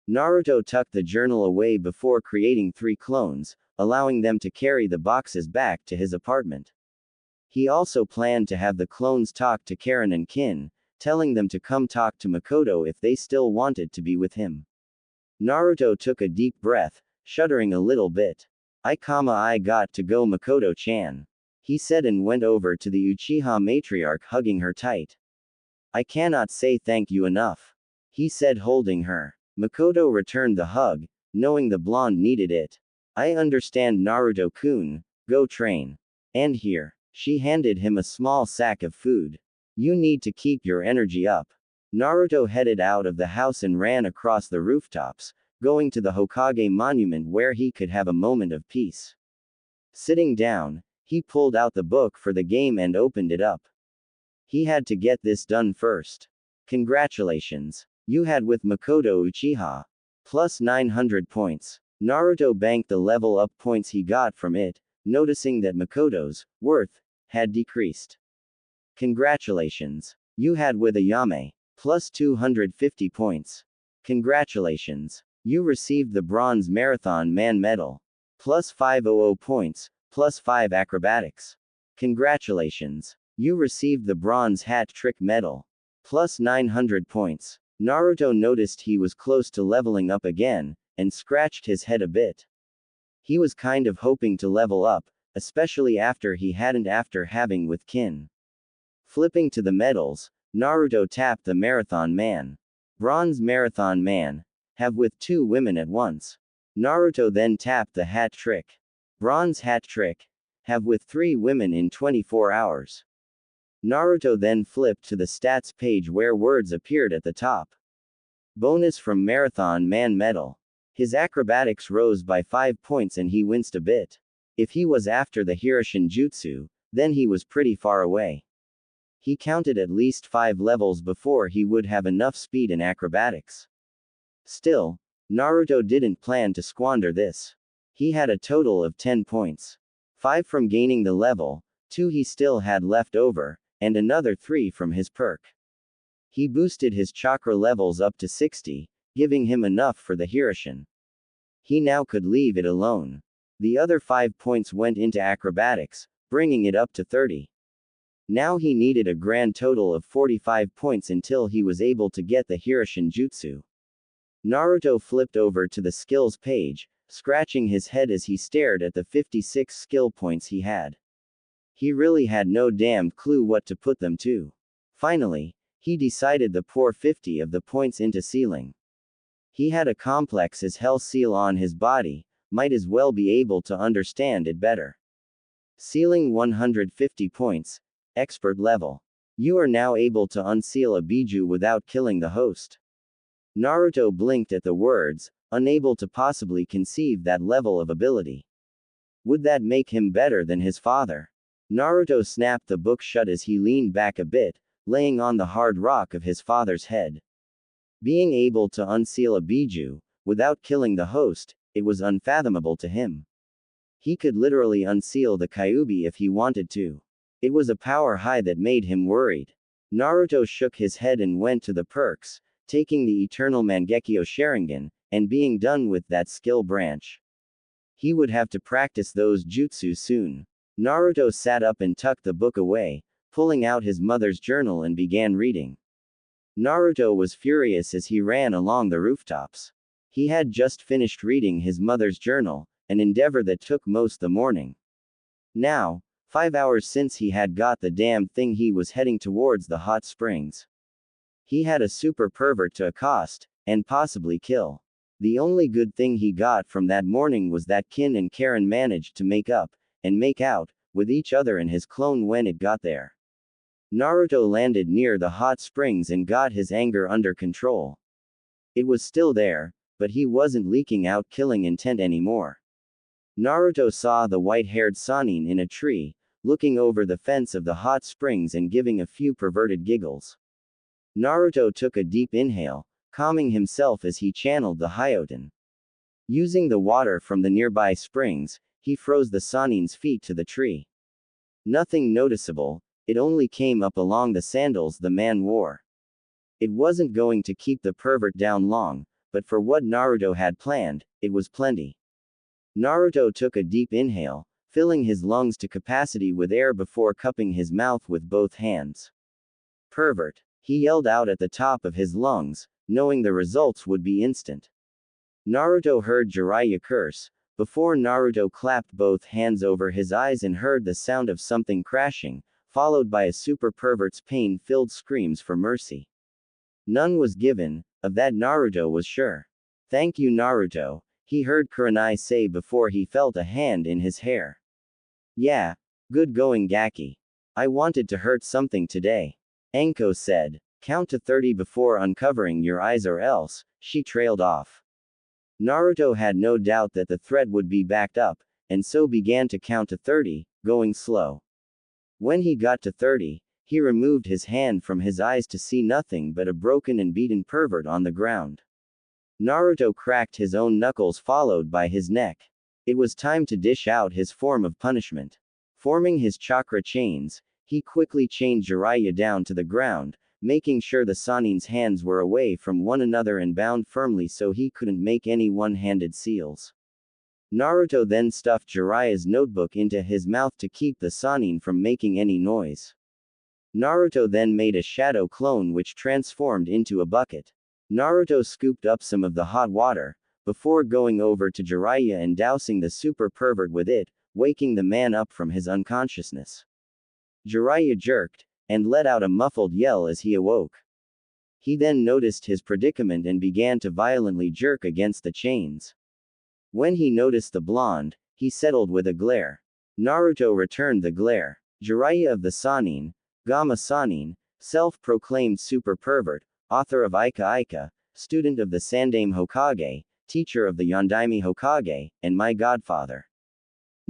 Naruto tucked the journal away before creating 3 clones, allowing them to carry the boxes back to his apartment. He also planned to have the clones talk to Karin and Kin, telling them to come talk to Mikoto if they still wanted to be with him. Naruto took a deep breath, shuddering a little bit. I got to go Mikoto-chan. he said and went over to the Uchiha matriarch, hugging her tight. I cannot say thank you enough, he said, holding her. Mikoto returned the hug, knowing the blonde needed it. I understand, Naruto-kun, go train. And here. She handed him a small sack of food. You need to keep your energy up. Naruto headed out of the house and ran across the rooftops, going to the Hokage monument where he could have a moment of peace. Sitting down, he pulled out the book for the game and opened it up. He had to get this done first. Congratulations. You had with Mikoto Uchiha. Plus 900 points. Naruto banked the level up points he got from it, noticing that Mikoto's worth had decreased. Congratulations. You had with Ayame. Plus 250 points. Congratulations. You received the Bronze Marathon Man Medal. Plus 500 points, plus 5 acrobatics. Congratulations. You received the Bronze Hat Trick Medal. Plus 900 points. Naruto noticed he was close to leveling up again, and scratched his head a bit. He was kind of hoping to level up, especially after he hadn't after having with Kin. Flipping to the medals, Naruto tapped the Marathon Man. Bronze Marathon Man. Have with 2 women at once. Naruto then tapped the Hat Trick. Bronze Hat Trick. Have with 3 women in 24 hours. Naruto then flipped to the stats page where words appeared at the top. Bonus from Marathon Man Medal. His acrobatics rose by 5 points and he winced a bit. If he was after the Hiroshin Jutsu, then he was pretty far away. He counted at least 5 levels before he would have enough speed and acrobatics. Still, Naruto didn't plan to squander this. He had a total of 10 points. 5 from gaining the level, 2 he still had left over, and another 3 from his perk. He boosted his chakra levels up to 60, giving him enough for the Hiroshin. He now could leave it alone. The other 5 points went into acrobatics, bringing it up to 30. Now he needed a grand total of 45 points until he was able to get the Hiroshin Jutsu. Naruto flipped over to the skills page, scratching his head as he stared at the 56 skill points he had. He really had no damned clue what to put them to. Finally, he decided to pour 50 of the points into sealing. He had a complex as hell seal on his body, might as well be able to understand it better. Sealing 150 points, expert level. You are now able to unseal a biju without killing the host. Naruto blinked at the words, unable to possibly conceive that level of ability. Would that make him better than his father? Naruto snapped the book shut as he leaned back a bit, laying on the hard rock of his father's head. Being able to unseal a biju, without killing the host, it was unfathomable to him. He could literally unseal the Kyuubi if he wanted to. It was a power high that made him worried. Naruto shook his head and went to the perks, taking the Eternal Mangekyo Sharingan, and being done with that skill branch. He would have to practice those jutsu soon. Naruto sat up and tucked the book away, pulling out his mother's journal and began reading. Naruto was furious as he ran along the rooftops. He had just finished reading his mother's journal, an endeavor that took most the morning. Now, 5 hours since he had got the damn thing, he was heading towards the hot springs. He had a super pervert to accost, and possibly kill. The only good thing he got from that morning was that Kin and Karin managed to make up, and make out, with each other and his clone when it got there. Naruto landed near the hot springs and got his anger under control. It was still there, but he wasn't leaking out killing intent anymore. Naruto saw the white-haired Sannin in a tree, looking over the fence of the hot springs and giving a few perverted giggles. Naruto took a deep inhale, calming himself as he channeled the Hyoten. Using the water from the nearby springs, he froze the Sannin's feet to the tree. Nothing noticeable, it only came up along the sandals the man wore. It wasn't going to keep the pervert down long, but for what Naruto had planned, it was plenty. Naruto took a deep inhale, filling his lungs to capacity with air before cupping his mouth with both hands. Pervert, he yelled out at the top of his lungs, knowing the results would be instant. Naruto heard Jiraiya curse, before Naruto clapped both hands over his eyes and heard the sound of something crashing, followed by a super pervert's pain-filled screams for mercy. None was given, of that Naruto was sure. Thank you Naruto, he heard Kurenai say before he felt a hand in his hair. Yeah, good going Gaki. I wanted to hurt something today. Anko said. Count to 30 before uncovering your eyes or else, she trailed off. Naruto had no doubt that the threat would be backed up, and so began to count to 30, going slow. When he got to 30, he removed his hand from his eyes to see nothing but a broken and beaten pervert on the ground. Naruto cracked his own knuckles followed by his neck. It was time to dish out his form of punishment. Forming his chakra chains, he quickly chained Jiraiya down to the ground, making sure the Sannin's hands were away from one another and bound firmly so he couldn't make any one-handed seals. Naruto then stuffed Jiraiya's notebook into his mouth to keep the Sannin from making any noise. Naruto then made a shadow clone which transformed into a bucket. Naruto scooped up some of the hot water, before going over to Jiraiya and dousing the super pervert with it, waking the man up from his unconsciousness. Jiraiya jerked, and let out a muffled yell as he awoke. He then noticed his predicament and began to violently jerk against the chains. When he noticed the blonde, he settled with a glare. Naruto returned the glare. Jiraiya of the Sannin, Gamma Sannin, self-proclaimed super pervert, author of Ika Ika, student of the Sandaime Hokage, teacher of the Yondaime Hokage, and my godfather.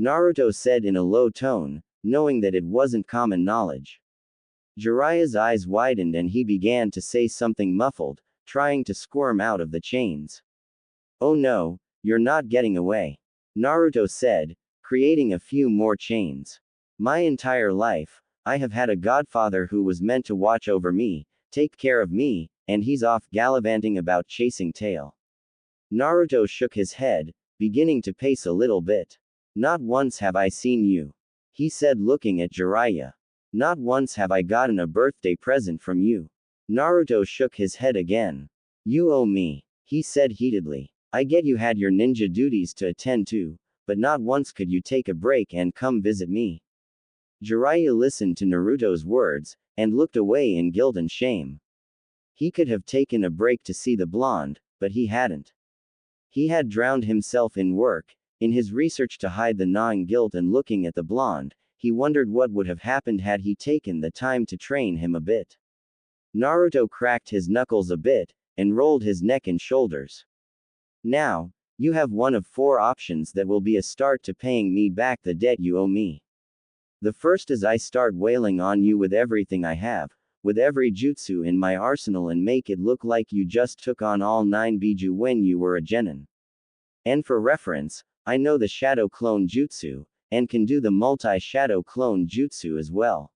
Naruto said in a low tone, knowing that it wasn't common knowledge. Jiraiya's eyes widened and he began to say something muffled, trying to squirm out of the chains. Oh no, you're not getting away. Naruto said, creating a few more chains. My entire life, I have had a godfather who was meant to watch over me, take care of me, and he's off gallivanting about chasing tail. Naruto shook his head, beginning to pace a little bit. Not once have I seen you. He said looking at Jiraiya. Not once have I gotten a birthday present from you. Naruto shook his head again. You owe me, he said heatedly. I get you had your ninja duties to attend to, but not once could you take a break and come visit me. Jiraiya listened to Naruto's words, and looked away in guilt and shame. He could have taken a break to see the blonde, but he hadn't. He had drowned himself in work, in his research to hide the gnawing guilt, and looking at the blonde, he wondered what would have happened had he taken the time to train him a bit. Naruto cracked his knuckles a bit, and rolled his neck and shoulders. Now, you have one of 4 options that will be a start to paying me back the debt you owe me. The first is I start wailing on you with everything I have, with every jutsu in my arsenal, and make it look like you just took on all 9 biju when you were a genin. And for reference, I know the shadow clone jutsu, and can do the multi-shadow clone jutsu as well.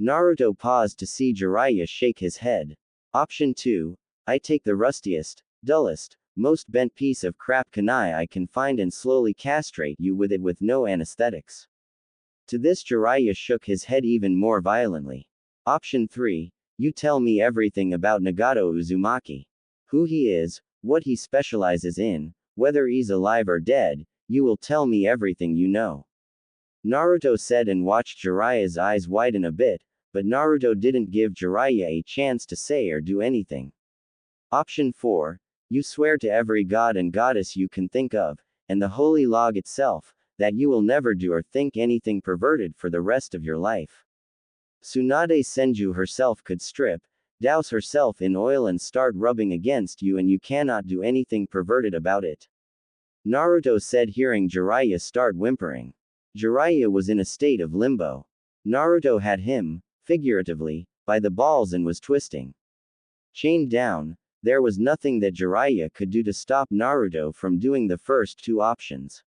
Naruto paused to see Jiraiya shake his head. Option 2, I take the rustiest, dullest, most bent piece of crap kunai I can find and slowly castrate you with it with no anesthetics. To this Jiraiya shook his head even more violently. Option 3, you tell me everything about Nagato Uzumaki. Who he is, what he specializes in, whether he's alive or dead, you will tell me everything you know. Naruto said and watched Jiraiya's eyes widen a bit, but Naruto didn't give Jiraiya a chance to say or do anything. Option 4, you swear to every god and goddess you can think of, and the holy log itself, that you will never do or think anything perverted for the rest of your life. Tsunade Senju herself could strip, douse herself in oil and start rubbing against you, and you cannot do anything perverted about it. Naruto said, hearing Jiraiya start whimpering. Jiraiya was in a state of limbo. Naruto had him, figuratively, by the balls and was twisting. Chained down, there was nothing that Jiraiya could do to stop Naruto from doing the first 2 options.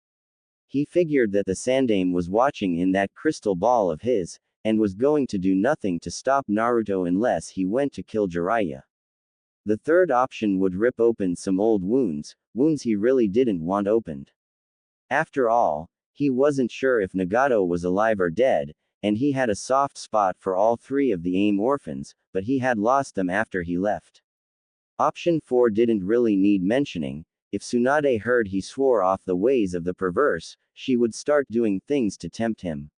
He figured that the Sandaime was watching in that crystal ball of his, and was going to do nothing to stop Naruto unless he went to kill Jiraiya. The third option would rip open some old wounds, wounds he really didn't want opened. After all, he wasn't sure if Nagato was alive or dead, and he had a soft spot for all 3 of the AIM orphans, but he had lost them after he left. Option 4 didn't really need mentioning, If Tsunade heard he swore off the ways of the perverse, she would start doing things to tempt him.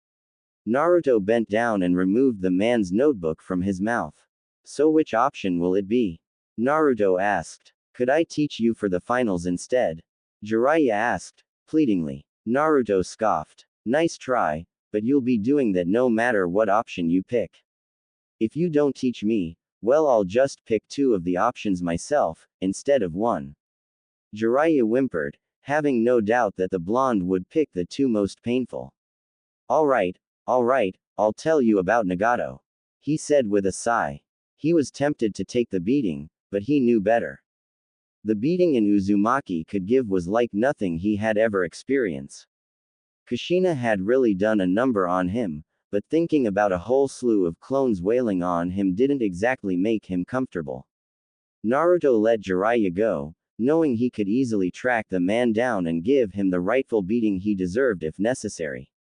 Naruto bent down and removed the man's notebook from his mouth. So which option will it be? Naruto asked. Could I teach you for the finals instead? Jiraiya asked, pleadingly. Naruto scoffed. Nice try, but you'll be doing that no matter what option you pick. If you don't teach me, well, I'll just pick two of the options myself, instead of one. Jiraiya whimpered, having no doubt that the blonde would pick the two most painful. Alright, I'll tell you about Nagato. He said with a sigh. He was tempted to take the beating, but he knew better. The beating in Uzumaki could give was like nothing he had ever experienced. Kushina had really done a number on him, but thinking about a whole slew of clones wailing on him didn't exactly make him comfortable. Naruto let Jiraiya go, knowing he could easily track the man down and give him the rightful beating he deserved if necessary.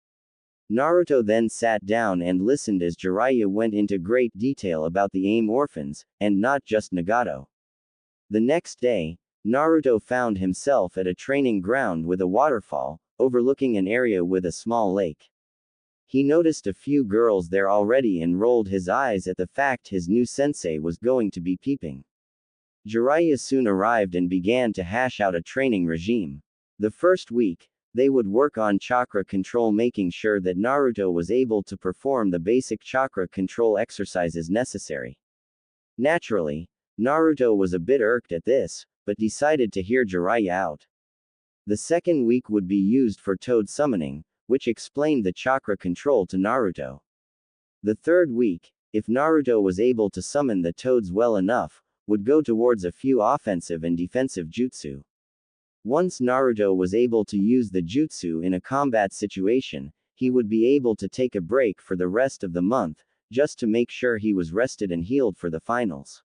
Naruto then sat down and listened as Jiraiya went into great detail about the AIM orphans, and not just Nagato. The next day, Naruto found himself at a training ground with a waterfall, overlooking an area with a small lake. He noticed a few girls there already and rolled his eyes at the fact his new sensei was going to be peeping. Jiraiya soon arrived and began to hash out a training regime. The first week, they would work on chakra control, making sure that Naruto was able to perform the basic chakra control exercises necessary. Naturally, Naruto was a bit irked at this, but decided to hear Jiraiya out. The second week would be used for toad summoning, which explained the chakra control to Naruto. The third week, if Naruto was able to summon the toads well enough, would go towards a few offensive and defensive jutsu. Once Naruto was able to use the jutsu in a combat situation, he would be able to take a break for the rest of the month, just to make sure he was rested and healed for the finals.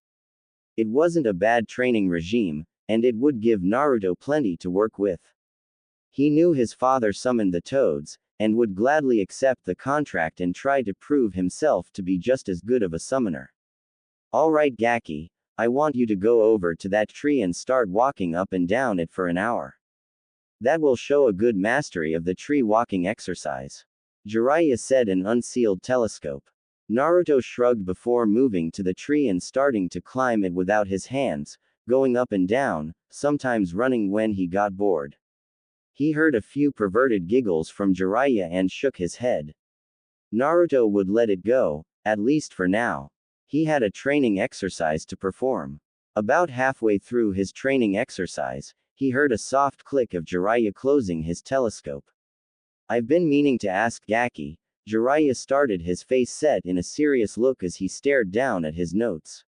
It wasn't a bad training regime, and it would give Naruto plenty to work with. He knew his father summoned the toads, and would gladly accept the contract and try to prove himself to be just as good of a summoner. Alright Gaki, I want you to go over to that tree and start walking up and down it for an hour. That will show a good mastery of the tree walking exercise. Jiraiya said and unsealed telescope. Naruto shrugged before moving to the tree and starting to climb it without his hands, going up and down, sometimes running when he got bored. He heard a few perverted giggles from Jiraiya and shook his head. Naruto would let it go, at least for now. He had a training exercise to perform. About halfway through his training exercise, he heard a soft click of Jiraiya closing his telescope. I've been meaning to ask Gaki. Jiraiya started, his face set in a serious look as he stared down at his notes.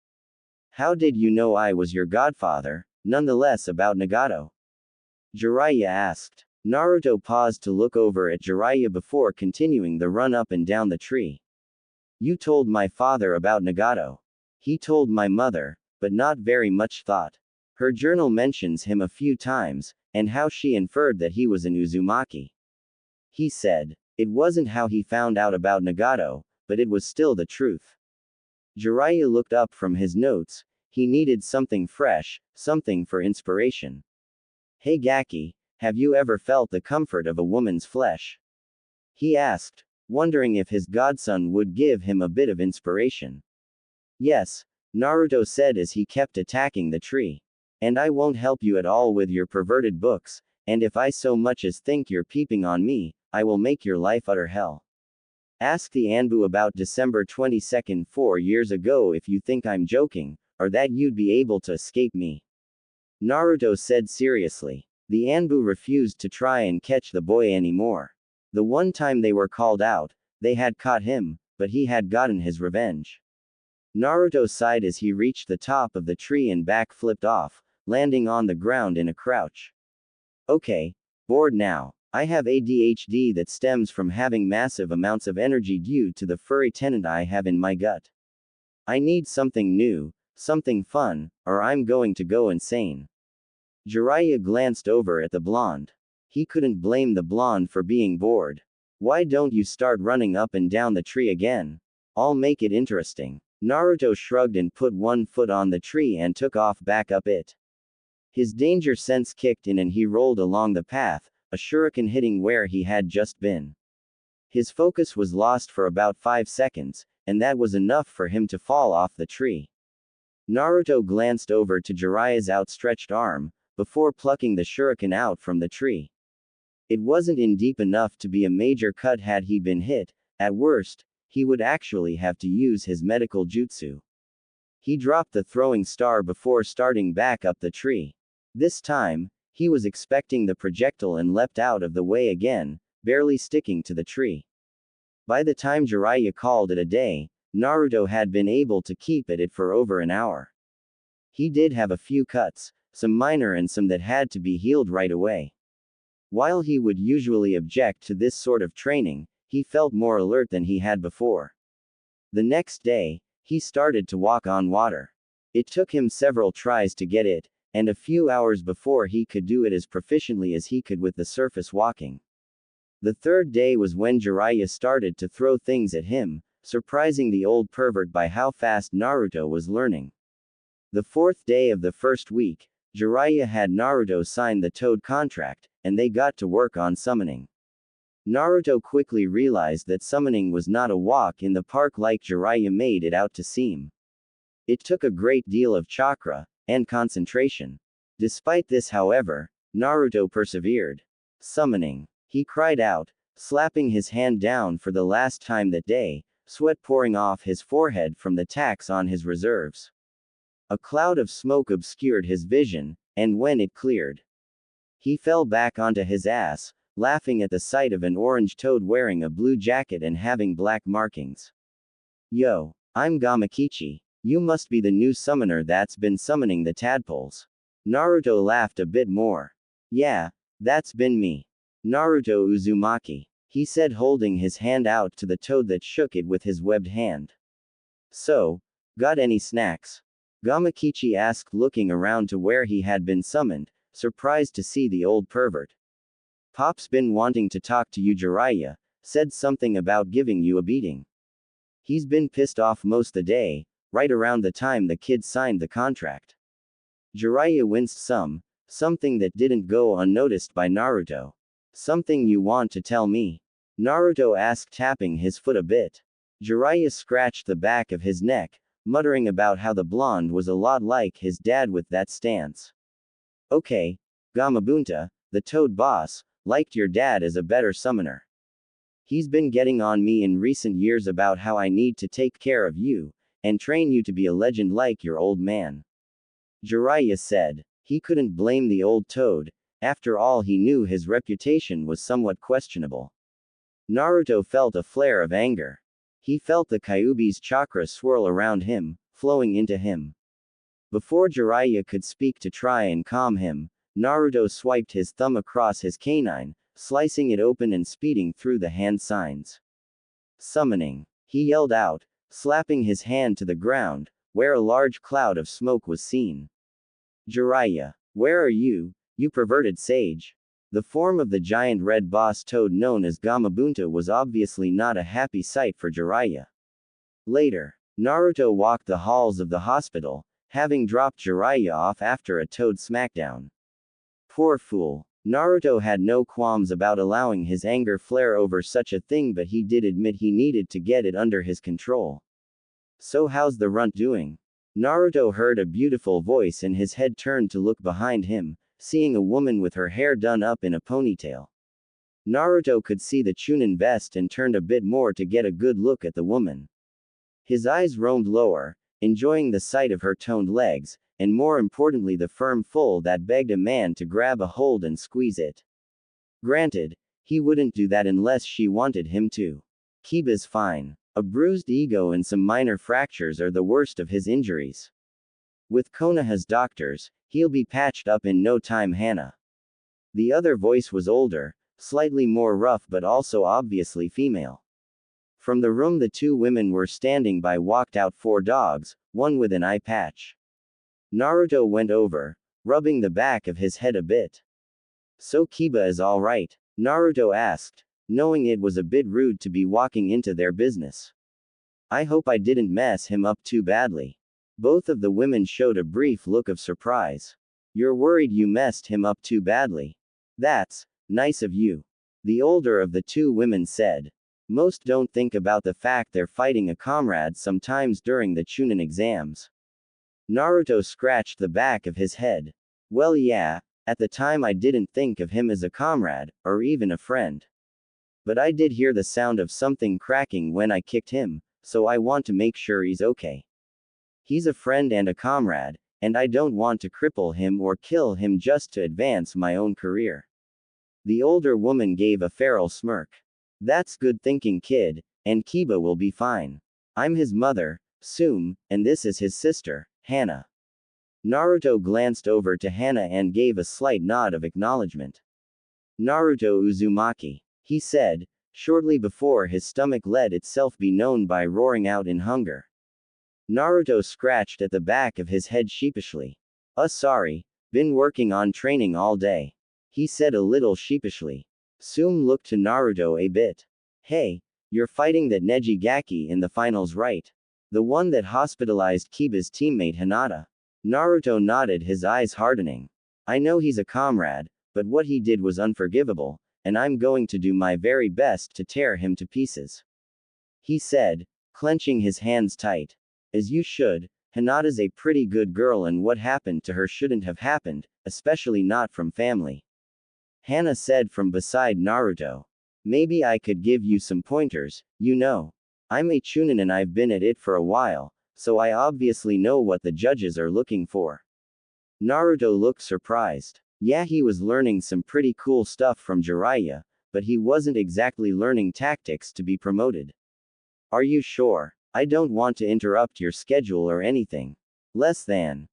How did you know I was your godfather, nonetheless about Nagato? Jiraiya asked. Naruto paused to look over at Jiraiya before continuing the run up and down the tree. You told my father about Nagato. He told my mother, but not very much thought. Her journal mentions him a few times, and how she inferred that he was an Uzumaki. He said. It wasn't how he found out about Nagato, but it was still the truth. Jiraiya looked up from his notes. He needed something fresh, something for inspiration. Hey Gaki, have you ever felt the comfort of a woman's flesh? He asked, wondering if his godson would give him a bit of inspiration. Yes, Naruto said as he kept attacking the tree. And I won't help you at all with your perverted books, and if I so much as think you're peeping on me, I will make your life utter hell. Ask the Anbu about December 22nd 4 years ago if you think I'm joking, or that you'd be able to escape me. Naruto said seriously. The Anbu refused to try and catch the boy anymore. The one time they were called out, they had caught him, but he had gotten his revenge. Naruto sighed as he reached the top of the tree and back flipped off, landing on the ground in a crouch. Okay, bored now. I have ADHD that stems from having massive amounts of energy due to the furry tenant I have in my gut. I need something new, something fun, or I'm going to go insane. Jiraiya glanced over at the blonde. He couldn't blame the blonde for being bored. Why don't you start running up and down the tree again? I'll make it interesting. Naruto shrugged and put one foot on the tree and took off back up it. His danger sense kicked in and he rolled along the path, a shuriken hitting where he had just been. His focus was lost for about 5 seconds, and that was enough for him to fall off the tree. Naruto glanced over to Jiraiya's outstretched arm, before plucking the shuriken out from the tree. It wasn't in deep enough to be a major cut had he been hit. At worst, he would actually have to use his medical jutsu. He dropped the throwing star before starting back up the tree. This time, he was expecting the projectile and leapt out of the way again, barely sticking to the tree. By the time Jiraiya called it a day, Naruto had been able to keep at it for over an hour. He did have a few cuts, some minor and some that had to be healed right away. While he would usually object to this sort of training, he felt more alert than he had before. The next day, he started to walk on water. It took him several tries to get it, and a few hours before he could do it as proficiently as he could with the surface walking. The third day was when Jiraiya started to throw things at him, surprising the old pervert by how fast Naruto was learning. The fourth day of the first week, Jiraiya had Naruto sign the Toad contract, and they got to work on summoning. Naruto quickly realized that summoning was not a walk in the park like Jiraiya made it out to seem. It took a great deal of chakra, and concentration. Despite this, however, Naruto persevered. Summoning. He cried out, slapping his hand down for the last time that day, sweat pouring off his forehead from the tax on his reserves. A cloud of smoke obscured his vision, and when it cleared, he fell back onto his ass, laughing at the sight of an orange toad wearing a blue jacket and having black markings. Yo, I'm Gamakichi. You must be the new summoner that's been summoning the tadpoles. Naruto laughed a bit more. Yeah, that's been me. Naruto Uzumaki, he said, holding his hand out to the toad that shook it with his webbed hand. So, got any snacks? Gamakichi asked, looking around to where he had been summoned, surprised to see the old pervert. Pop's been wanting to talk to you. Jiraiya said something about giving you a beating. He's been pissed off most the day, right around the time the kid signed the contract. Jiraiya winced something that didn't go unnoticed by Naruto. Something you want to tell me? Naruto asked, tapping his foot a bit. Jiraiya scratched the back of his neck, muttering about how the blonde was a lot like his dad with that stance. Okay, Gamabunta, the toad boss, liked your dad as a better summoner. He's been getting on me in recent years about how I need to take care of you, and train you to be a legend like your old man. Jiraiya said. He couldn't blame the old toad, after all he knew his reputation was somewhat questionable. Naruto felt a flare of anger. He felt the Kyuubi's chakra swirl around him, flowing into him. Before Jiraiya could speak to try and calm him, Naruto swiped his thumb across his canine, slicing it open and speeding through the hand signs. Summoning. He yelled out, slapping his hand to the ground, where a large cloud of smoke was seen. Jiraiya, where are you, you perverted sage? The form of the giant red boss toad known as Gamabunta was obviously not a happy sight for Jiraiya. Later, Naruto walked the halls of the hospital, having dropped Jiraiya off after a toad smackdown. Poor fool. Naruto had no qualms about allowing his anger flare over such a thing, but he did admit he needed to get it under his control. So how's the runt doing? Naruto heard a beautiful voice and his head turned to look behind him, seeing a woman with her hair done up in a ponytail. Naruto could see the Chunin vest and turned a bit more to get a good look at the woman. His eyes roamed lower, enjoying the sight of her toned legs, and more importantly the firm full that begged a man to grab a hold and squeeze it. Granted, he wouldn't do that unless she wanted him to. Kiba's fine. A bruised ego and some minor fractures are the worst of his injuries. With Konoha's doctors, he'll be patched up in no time. Hana. The other voice was older, slightly more rough but also obviously female. From the room the two women were standing by walked out 4 dogs, one with an eye patch. Naruto went over, rubbing the back of his head a bit. So Kiba is all right? Naruto asked, knowing it was a bit rude to be walking into their business. I hope I didn't mess him up too badly. Both of the women showed a brief look of surprise. You're worried you messed him up too badly. That's nice of you. The older of the two women said. Most don't think about the fact they're fighting a comrade sometimes during the Chunin exams. Naruto scratched the back of his head. Well, yeah, at the time I didn't think of him as a comrade, or even a friend. But I did hear the sound of something cracking when I kicked him, so I want to make sure he's okay. He's a friend and a comrade, and I don't want to cripple him or kill him just to advance my own career. The older woman gave a feral smirk. That's good thinking, kid, and Kiba will be fine. I'm his mother, Tsume, and this is his sister, Hana. Naruto glanced over to Hana and gave a slight nod of acknowledgement. Naruto Uzumaki, he said, shortly before his stomach let itself be known by roaring out in hunger. Naruto scratched at the back of his head sheepishly. Sorry, been working on training all day. He said a little sheepishly. Tsume looked to Naruto a bit. Hey, you're fighting that Neji Gaki in the finals, right? The one that hospitalized Kiba's teammate Hinata. Naruto nodded, his eyes hardening. I know he's a comrade, but what he did was unforgivable, and I'm going to do my very best to tear him to pieces. He said, clenching his hands tight. As you should, Hinata's a pretty good girl and what happened to her shouldn't have happened, especially not from family. Hana said from beside Naruto. Maybe I could give you some pointers, you know. I'm a Chunin and I've been at it for a while, so I obviously know what the judges are looking for. Naruto looked surprised. Yeah, he was learning some pretty cool stuff from Jiraiya, but he wasn't exactly learning tactics to be promoted. Are you sure? I don't want to interrupt your schedule or anything. Less than.